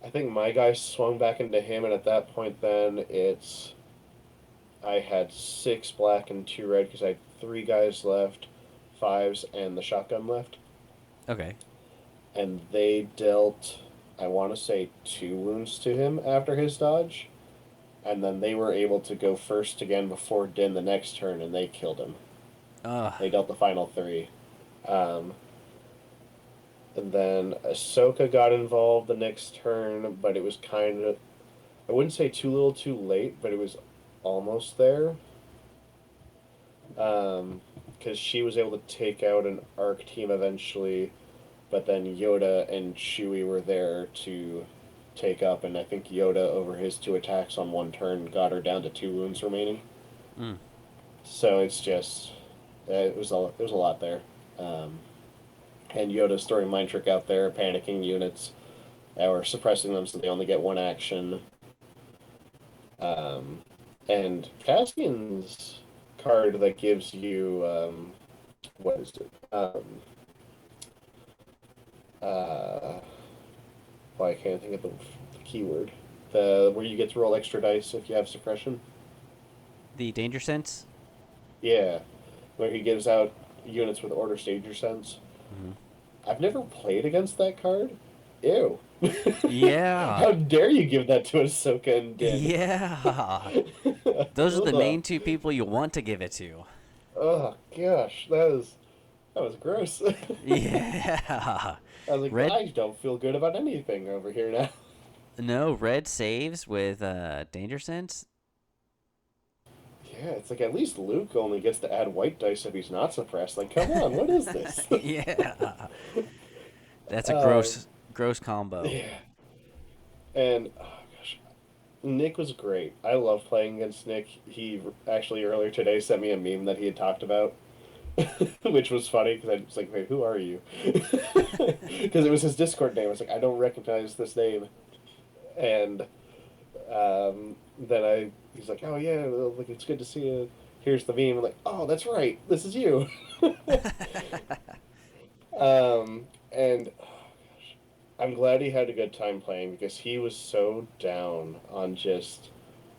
I think my guy swung back into him, and at that point, then it's I had 6 black and 2 red because I had 3 guys left, 5s, and the shotgun left. Okay. And they dealt, I want to say, 2 wounds to him after his dodge. And then they were able to go first again before Din the next turn, and they killed him. Ugh. They dealt the final 3. Um, and then Ahsoka got involved the next turn, but it was kind of, I wouldn't say too little too late, but it was almost there. Because she was able to take out an ARC team eventually, but then Yoda and Chewie were there to take up, and I think Yoda, over his 2 attacks on one turn, got her down to 2 wounds remaining. Mm. So it's just there's a lot there, and Yoda's throwing mind trick out there, panicking units, or suppressing them so they only get 1 action. Um, and Caspian's card that gives you what is it? Uh, well, I can't think of the keyword. The where you get to roll extra dice if you have suppression. The danger sense? Yeah, where he gives out units with order danger sense. Hmm. I've never played against that card. Ew. Yeah. How dare you give that to Ahsoka and Din? Yeah. Those are the Ugh. main 2 people you want to give it to. Oh gosh, that was gross. Yeah. I was like, Red. I don't feel good about anything over here now. No, red saves with danger sense. Yeah, it's like at least Luke only gets to add white dice if he's not suppressed. Like, come on, what is this? Yeah. That's a um, gross combo. yeah, and oh gosh, Nick was great. I love playing against Nick. He actually earlier today sent me a meme that he had talked about, which was funny because I was like, "Wait, who are you?" Because it was his Discord name. I was like, "I don't recognize this name," and then he's like, "Oh yeah, well, like it's good to see you. Here's the meme." I'm like, "Oh, that's right. This is you." And oh gosh, I'm glad he had a good time playing because he was so down on just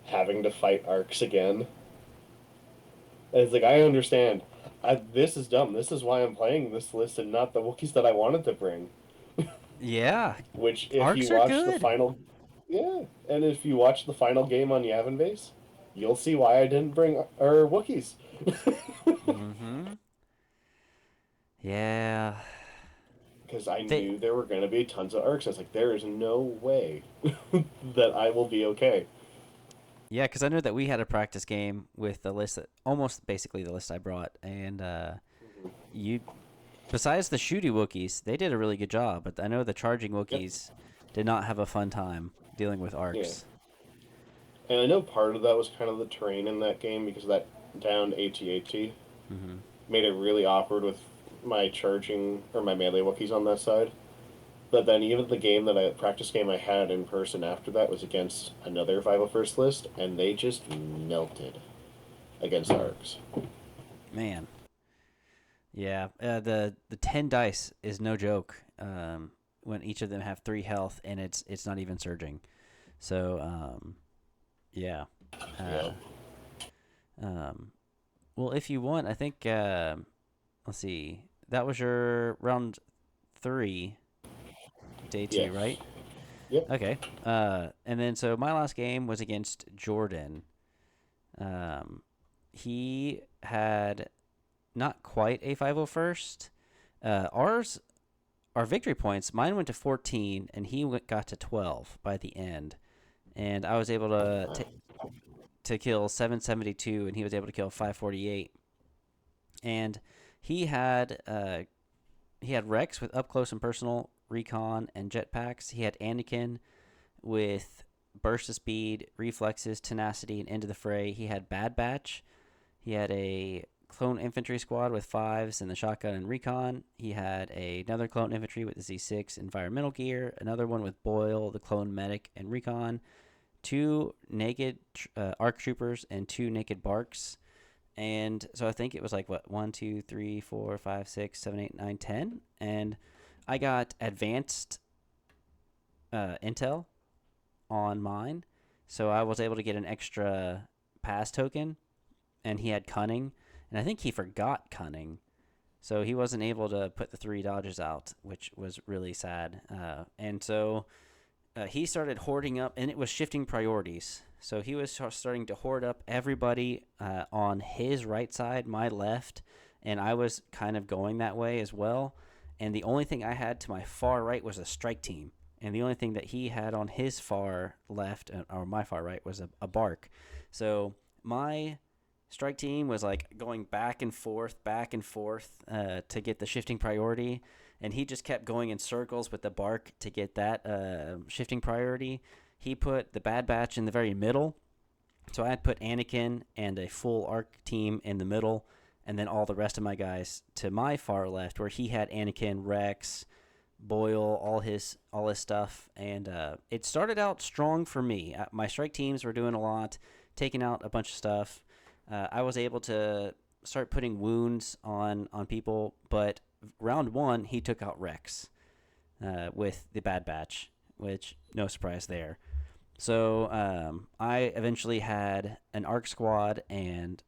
having to fight arcs again. And it's like I understand. This is dumb. This is why I'm playing this list and not the Wookiees that I wanted to bring. Yeah. Which, if you Arcs are watch the good. final, yeah, and if you watch the final game on Yavin Base, you'll see why I didn't bring Wookiees. Mm-hmm. Yeah. Because I They knew there were going to be tons of arcs. I was like, there is no way that I will be okay. Yeah, because I know that we had a practice game with the list that almost basically the list I brought, and Mhm. you besides the shooty Wookiees, they did a really good job. But I know the charging Yep. Wookiees did not have a fun time. dealing with Yeah. arcs. And I know part of that was kind of the terrain in that game because that downed AT-AT Hmm. made it really awkward with my charging or my melee Wookiees on that side. But then even the game that practice game I had in person after that was against another 501st list, and they just melted against arcs. Man, yeah, the 10 dice is no joke. When each of them have 3 health and it's not even surging. So yeah. Uh, Yep. um, well, if you want, I think let's see. That was your round 3, day 2, Yes. right? Yep. Okay. And then so my last game was against Jordan. Um, he had not quite a 501st. Ours, our victory points, mine went to 14 and he got to 12 by the end. And I was able to kill 772 and he was able to kill 548. And he had uh, he had Rex with up close and personal, recon, and jetpacks. He had Anakin with burst of speed, reflexes, tenacity, and into the fray. He had Bad Batch. He had a clone infantry squad with fives and the shotgun and recon. He had another clone infantry with the Z6 environmental gear. Another one with Boyle, the clone medic, and recon. Two naked arc troopers and two naked barks. And so I think it was like what 1, 2, 3, 4, 5, 6, 7, 8, 9, 10, and I got advanced intel on mine, so I was able to get an extra pass token, and he had cunning, and I think he forgot cunning, so he wasn't able to put the 3 dodges out, which was really sad. And so he started hoarding up, and it was shifting priorities. So he was starting to hoard up everybody on his right side, my left, and I was kind of going that way as well. And the only thing I had to my far right was a strike team, and the only thing that he had on his far left or my far right was a bark. So my strike team was like going back and forth to get the shifting priority, and he just kept going in circles with the bark to get that shifting priority. He put the Bad Batch in the very middle, so I had put Anakin and a full arc team in the middle, and then all the rest of my guys to my far left, where he had Anakin, Rex, Boyle, all his stuff, and it started out strong for me. My strike teams were doing a lot, taking out a bunch of stuff. I was able to start putting wounds on people, but round 1 he took out Rex with the Bad Batch, which no surprise there. So I eventually had an arc squad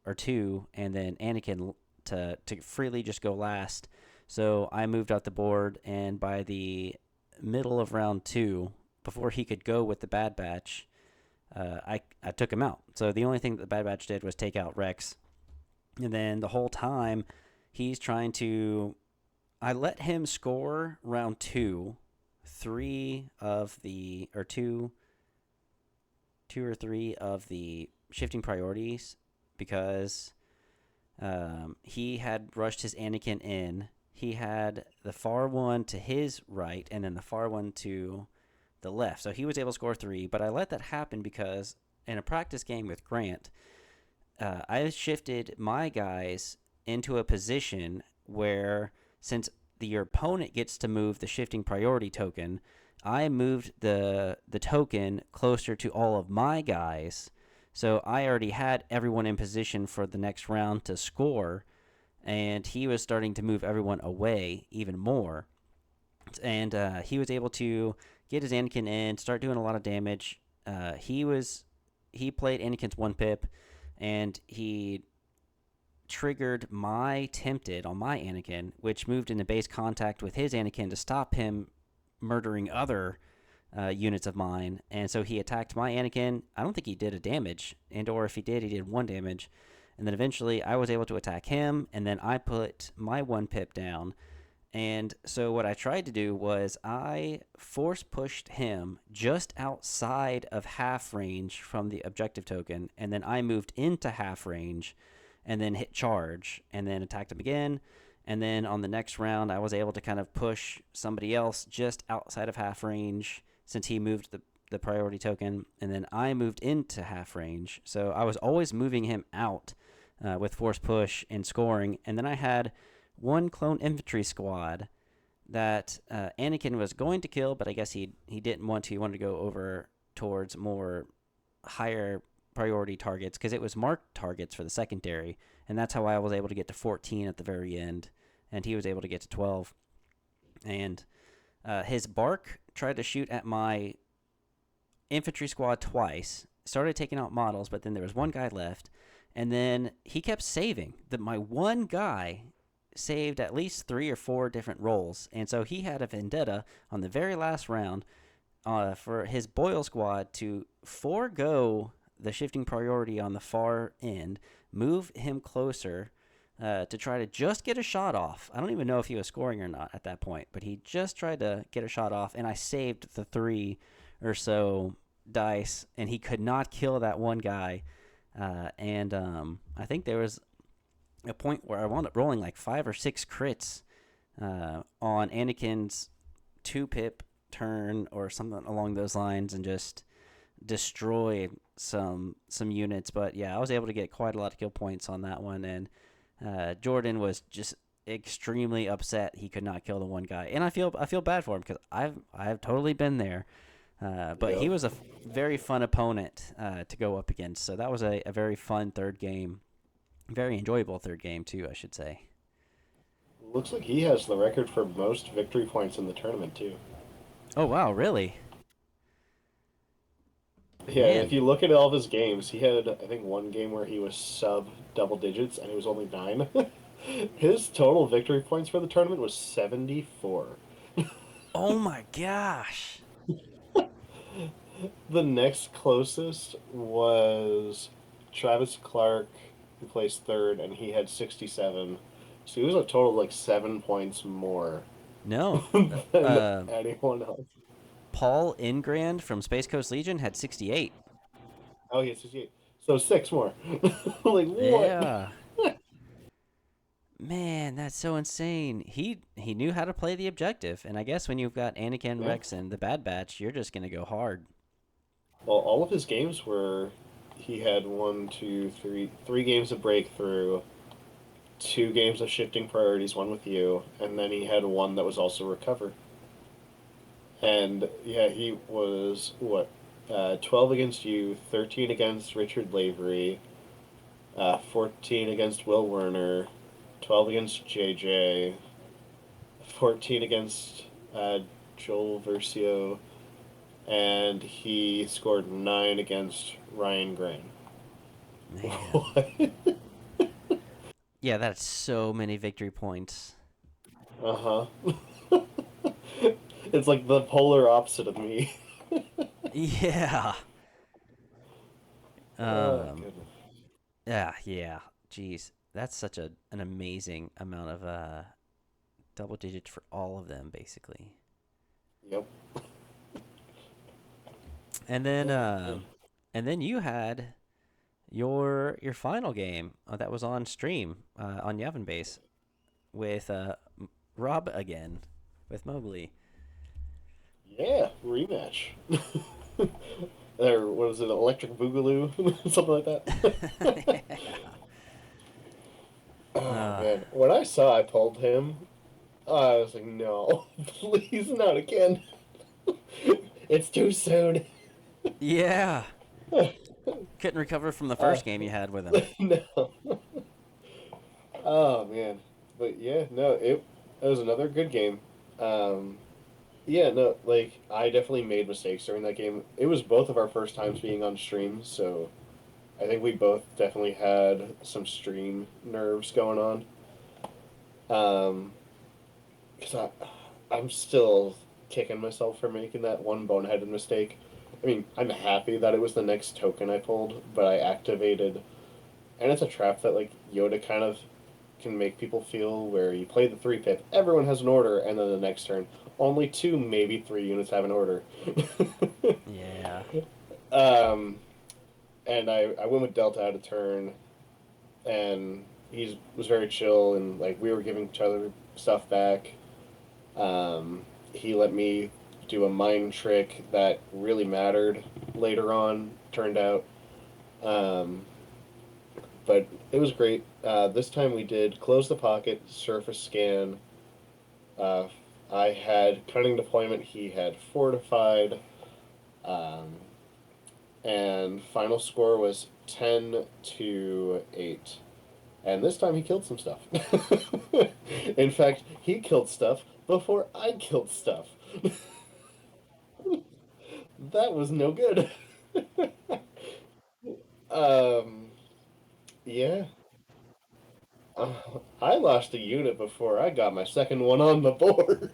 or two, and then Anakin to freely just go last. So I moved out the board, and by the middle of round 2, before he could go with the Bad Batch, I took him out. So the only thing that the Bad Batch did was take out Rex, and then the whole time he's trying to. I let him score round 2, 2 or 3 of the shifting priorities because he had rushed his Anakin in. He had the far one to his right and then the far one to the left. So he was able to score 3, but I let that happen because in a practice game with Grant, I shifted my guys into a position where since your opponent gets to move the shifting priority token, I moved the token closer to all of my guys. So I already had everyone in position for the next round to score, and he was starting to move everyone away even more. And he was able to get his Anakin in, start doing a lot of damage. He played Anakin's 1 pip, and he triggered my Tempted on my Anakin, which moved into base contact with his Anakin to stop him murdering other units of mine. And so he attacked my Anakin. I don't think he did a damage, or if he did 1 damage. And then eventually I was able to attack him, and then I put my 1 pip down. And so what I tried to do was I force pushed him just outside of half range from the objective token, and then I moved into half range and then hit charge and then attacked him again. And then on the next round, I was able to kind of push somebody else just outside of half range since he moved the priority token, and then I moved into half range. So I was always moving him out with force push and scoring. And then I had one clone infantry squad that Anakin was going to kill, but I guess he didn't want to. He wanted to go over towards more higher priority targets because it was marked targets for the secondary, and that's how I was able to get to 14 at the very end, and he was able to get to 12. And his bark tried to shoot at my infantry squad twice, started taking out models, but then there was one guy left, and then he kept saving. My one guy saved at least 3 or 4 different rolls, and so he had a vendetta on the very last round for his Boyle squad to forego the shifting priority on the far end, move him closer to try to just get a shot off. I don't even know if he was scoring or not at that point, but he just tried to get a shot off, and I saved the 3 or so dice, and he could not kill that one guy. And I think there was a point where I wound up rolling like 5 or 6 crits on Anakin's 2-pip turn or something along those lines, and just destroyed some units. But yeah, I was able to get quite a lot of kill points on that one, and Jordan was just extremely upset he could not kill the one guy, and I feel bad for him because I've totally been there. But he was a very fun opponent to go up against, so that was a very fun third game, very enjoyable third game too, I should say. Looks like he has the record for most victory points in the tournament too. Oh wow, really? Yeah, if Man, you look at all of his games, he had, I think, one game where he was sub double digits and it was only 9. His total victory points for the tournament was 74. oh my gosh. The next closest was Travis Clark, who placed third, and he had 67. So he was a total of like 7 points more No. than anyone else. Paul Ingrand from Space Coast Legion had 68. Oh, he had 68. So 6 more. Like, what? Yeah. Man, that's so insane. He knew how to play the objective, and I guess when you've got Anakin, Yeah. Rex, and the Bad Batch, you're just gonna go hard. Well, all of his games were he had one, two, three games of breakthrough, 2 games of shifting priorities, one with you, and then he had one that was also recover. And yeah, he was what, 12 against you, 13 against Richard Lavery, 14 against Will Werner, 12 against JJ, 14 against Joel Versio, and he scored 9 against Ryan Grant. Man. What? Yeah, that's so many victory points. Uh huh. It's like the polar opposite of me. Yeah. Oh, Um. goodness. Yeah. Yeah. Jeez, that's such an amazing amount of double digits for all of them, basically. Yep. And then you had your final game that was on stream on Yavin Base with Rob again with Mowgli. Yeah, rematch. Or what was it, Electric Boogaloo? Something like that. Oh, uh, man. When I saw I pulled him, I was like, no, please not again. It's too soon. yeah, couldn't recover from the Uh, first game you had with him. no. Oh, man. But yeah, no, it was another good game. Um, Yeah, no, like I definitely made mistakes during that game. It was both of our first times being on stream, so I think we both definitely had some stream nerves going on. Because I'm still kicking myself for making that one boneheaded mistake. I mean, I'm happy that it was the next token I pulled, but I activated, and it's a trap that like Yoda kind of can make people feel where you play the 3-pip, everyone has an order, and then the next turn, only 2, maybe 3 units have an order. Yeah, um, and I went with Delta out of turn, and he was very chill, and like we were giving each other stuff back. He let me do a mind trick that really mattered later on, turned out. Um, but it was great. This time we did close the pocket, surface scan. Uh, I had cunning deployment, he had fortified, um, and final score was 10-8. And this time he killed some stuff. In fact, he killed stuff before I killed stuff. That was no good. Um, yeah. Uh, I lost a unit before I got my second one on the board.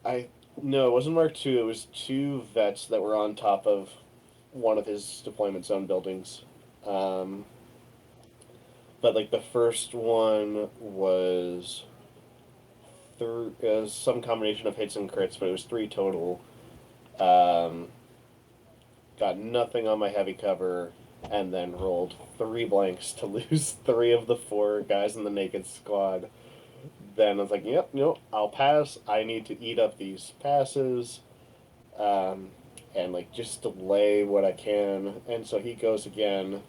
I no, it wasn't Mark II. It was two vets that were on top of one of his deployment zone buildings. Um, but like the first one was some combination of hits and crits, but it was three total. Um, got nothing on my heavy cover, and then rolled three blanks to lose three of the four guys in the naked squad. Then I was like, yep, nope, I'll pass. I need to eat up these passes, um, and like just delay what I can. And so he goes again,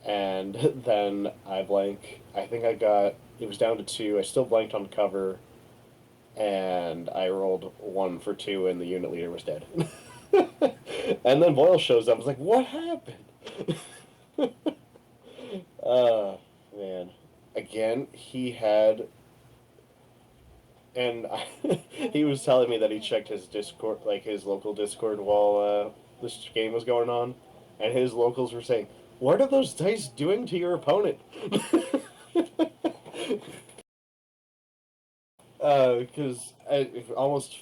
and then I blank. I think I got it was down to two. I still blanked on cover, and I rolled 1 for 2, and the unit leader was dead. And then Boyle shows up. I was like, "What happened?" uh, man. Again, he had, and he was telling me that he checked his Discord, like his local Discord, while this game was going on, and his locals were saying, "What are those dice doing to your opponent?" Because I almost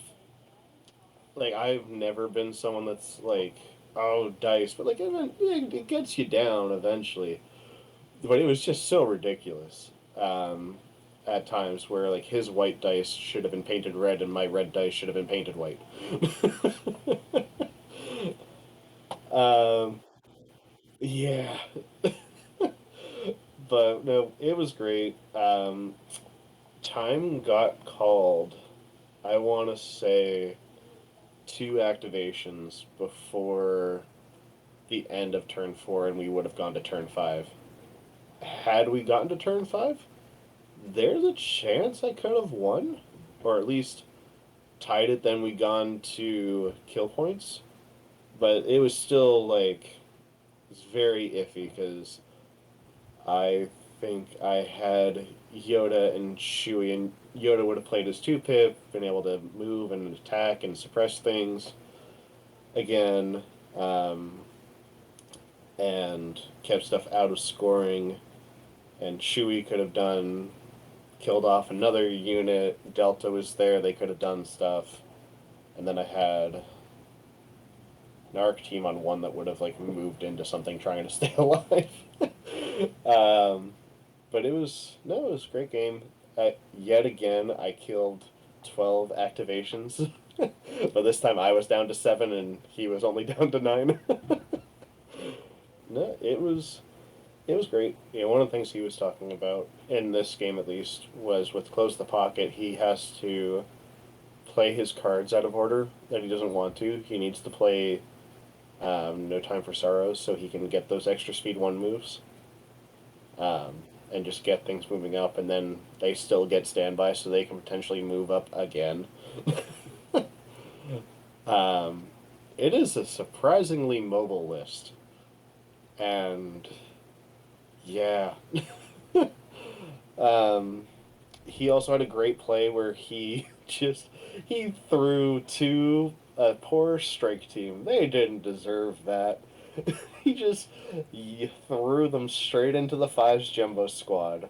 like I've never been someone that's like, oh, dice, but like it gets you down eventually. But it was just so ridiculous. At times where like his white dice should have been painted red and my red dice should have been painted white. um, yeah, but no, it was great. Time got called. I want to say two activations before the end of turn 4, and we would have gone to turn 5. Had we gotten to turn 5, there's a chance I could have won, or at least tied it. Then we gone to kill points, but it was still like it's very iffy because I think I had Yoda and Chewie, and Yoda would have played his 2 pip, been able to move and attack and suppress things again, um, and kept stuff out of scoring. And Chewie could have done killed off another unit. Delta was there; they could have done stuff. And then I had an arc team on one that would have like moved into something trying to stay alive. um, but it was no, it was a great game. Yet again, I killed 12 activations, but this time I was down to 7 and he was only down to 9. No, it was great. You know, one of the things he was talking about in this game, at least, was with close the pocket. He has to play his cards out of order that he doesn't want to. He needs to play No Time for Sorrows so he can get those extra speed 1 moves, um, and just get things moving up, and then they still get standby so they can potentially move up again. um, it is a surprisingly mobile list, and yeah. um, he also had a great play where he just he threw to a poor strike team. They didn't deserve that. He just threw them straight into the fives jumbo squad,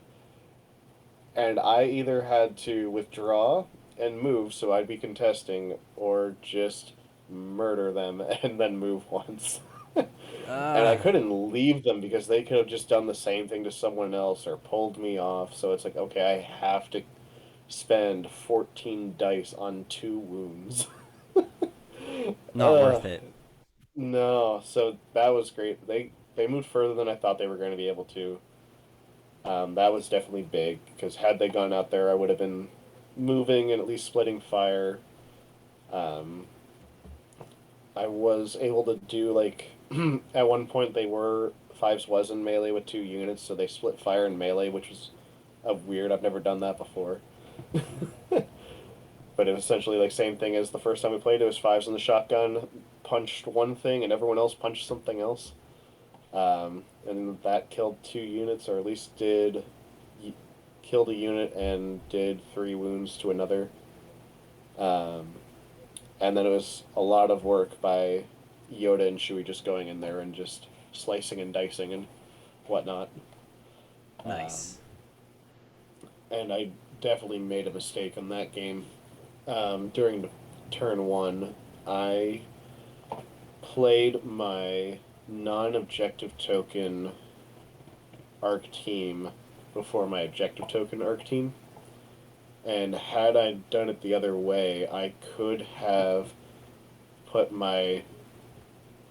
and I either had to withdraw and move so I'd be contesting, or just murder them and then move once. And I Ah, couldn't leave them because they could have just done the same thing to someone else or pulled me off. So it's like, okay, I have to spend 14 dice on 2 wounds. not uh, worth it. no, so that was great. They moved further than I thought they were going to be able to. That was definitely big because had they gone out there, I would have been moving and at least splitting fire. Um, I was able to do like at one point they were fives was in melee with 2 units, so they split fire and melee, which was weird. I've never done that before. But it was essentially like same thing as the first time we played. It was fives in the shotgun, punched one thing, and everyone else punched something else. And that killed 2 units, or at least killed a unit and did 3 wounds to another. Um, and then it was a lot of work by Yoda and Shui just going in there and just slicing and dicing and whatnot. Um, Nice. and I definitely made a mistake in that game. During turn one, I played my non-objective token arc team before my objective token arc team. And had I done it the other way, I could have put my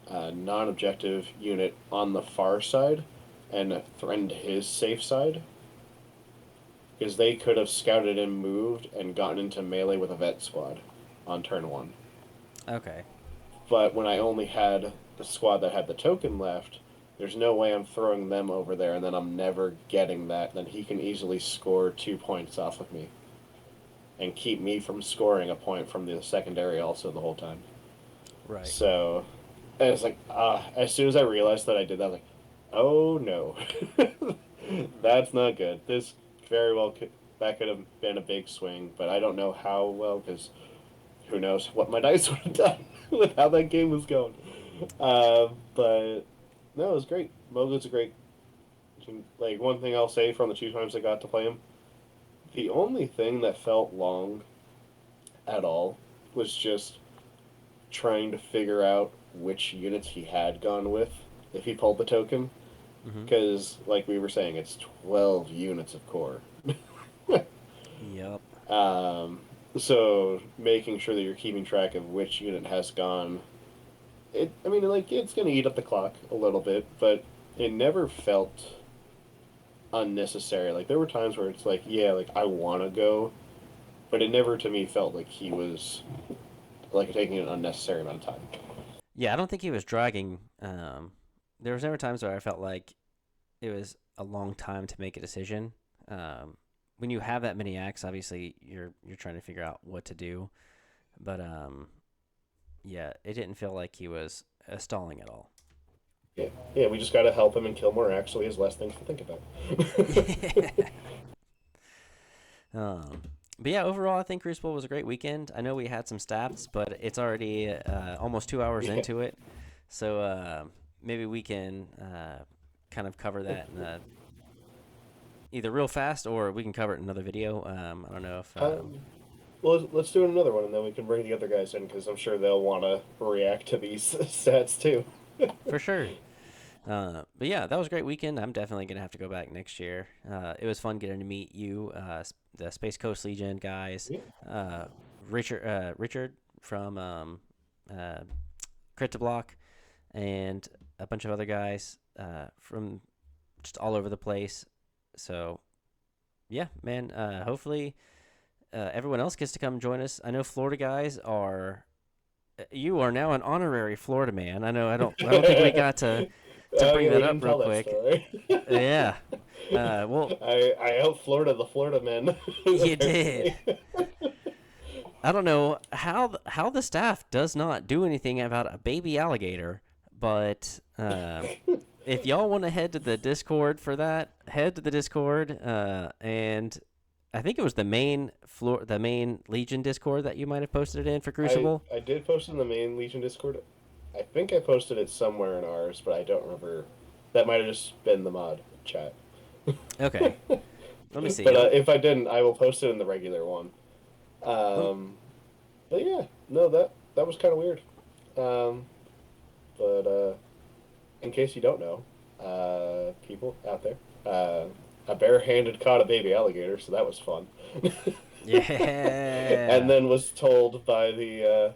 non-objective unit on the far side and threatened his safe side, because they could have scouted and moved and gotten into melee with a vet squad on turn one. Okay. But when I only had the squad that had the token left, there's no way I'm throwing them over there and then I'm never getting that. Then he can easily score 2 points off of me and keep me from scoring a point from the secondary also the whole time. Right. So and it's like, as soon as I realized that I did that, I was like, oh no, that's not good. This very well that could have been a big swing, but I don't know how well because who knows what my dice would have done with how that game was going. But no, it was great. Mowgli's a great. Like one thing I'll say from the 2 times I got to play him, the only thing that felt long at all was just trying to figure out which units he had gone with if he pulled the token. Mm-hmm. Because, like we were saying, it's 12 units of core. Yep. um, so making sure that you're keeping track of which unit has gone. I mean, like, it's going to eat up the clock a little bit, but it never felt unnecessary. Like, there were times where it's like, yeah, like, I want to go, but it never to me felt like he was, like, taking an unnecessary amount of time. Yeah, I don't think he was dragging. There was never times where I felt like it was a long time to make a decision. When you have that many acts, obviously you're trying to figure out what to do. But yeah, it didn't feel like he was stalling at all. Yeah, yeah, we just got to help him and kill more acts so he has less things to think about. um, but yeah, overall, I think Crucible was a great weekend. I know we had some stats, but it's already almost 2 hours Yeah. into it, so maybe we can kind of cover that in either real fast or we can cover it in another video. I don't know if Um, well, let's do another one, and then we can bring the other guys in because I'm sure they'll want to react to these stats too. for sure. But yeah, that was a great weekend. I'm definitely gonna have to go back next year. It was fun getting to meet you, the Space Coast Legion guys, Yeah. uh, Richard from uh, Crit to Block, and a bunch of other guys from just all over the place. So yeah, man. Hopefully, everyone else gets to come join us. I know Florida guys are. You are now an honorary Florida man. I know. I don't think we got to Oh bring yeah, that we up didn't real tell that quick. story. Yeah. Well, I out Florida the Florida men you did. apparently. I don't know how the staff does not do anything about a baby alligator, but if y'all want to head to the Discord for that, head to the Discord. And I think it was the main Legion Discord that you might have posted it in for I Crucible. I did post it in the main Legion Discord. I think I posted it somewhere in ours, but I don't remember. That might have just been the mod chat. Okay, let me see. But if I didn't, I will post it in the regular one. Lem- Um, but yeah, no, that was kind of weird. Um, but in case you don't know, people out there, a barehanded caught a baby alligator, so that was fun. And yeah. then was told by the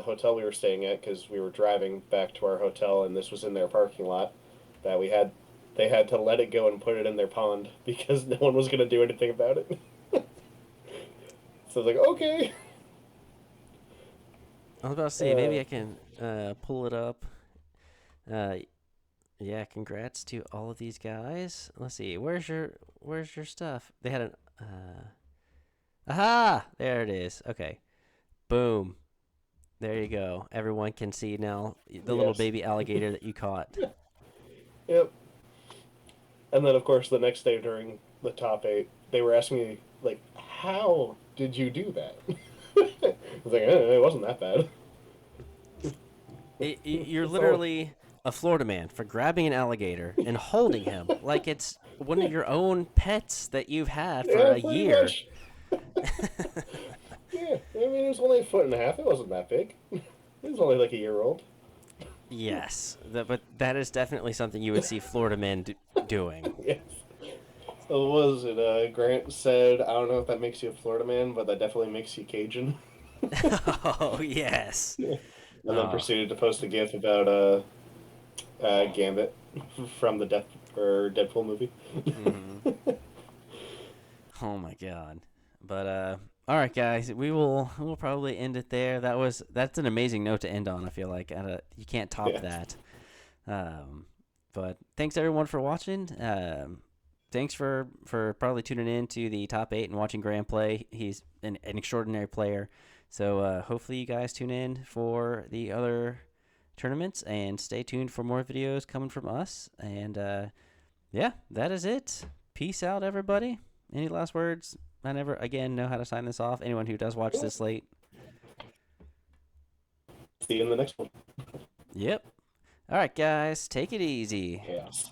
hotel we were staying at because we were driving back to our hotel and this was in their parking lot that we had. they had to let it go and put it in their pond because no one was going to do anything about it. So I was like, okay. I was about to say maybe I can pull it up. Uh, yeah, congrats to all of these guys. Let's see, where's your stuff? They had an aha, there it is. Okay, boom, there you go. Everyone can see now the little Yes. baby alligator that you caught. Yep. And then, of course, the next day during the top 8, they were asking me, like, how did you do that? I was like, it wasn't that bad. You're So, literally a Florida man for grabbing an alligator and holding him like it's one of your own pets that you've had for yeah, a pretty year. much. Yeah, I mean, it was only a foot and a half. It wasn't that big. It was only like a year old. Yes, but that is definitely something you would see Florida men doing. Yes. So what was it? Grant said, I don't know if that makes you a Florida man, but that definitely makes you Cajun. Oh yes. Yeah. And then Oh. proceeded to post a gif about Gambit from the Death or Deadpool movie. Hmm. Oh my god. But all right guys, we'll probably end it there. That's an amazing note to end on. I feel like you can't top Yeah. that. Um, but thanks everyone for watching. Thanks for probably tuning in to the top 8 and watching Graham play. He's an extraordinary player. So hopefully you guys tune in for the other tournaments and stay tuned for more videos coming from us. And yeah, that is it. Peace out, everybody. Any last words? I never again know how to sign this off. Anyone who does watch this late. See you in the next one. Yep. All right, guys, take it easy. Chaos.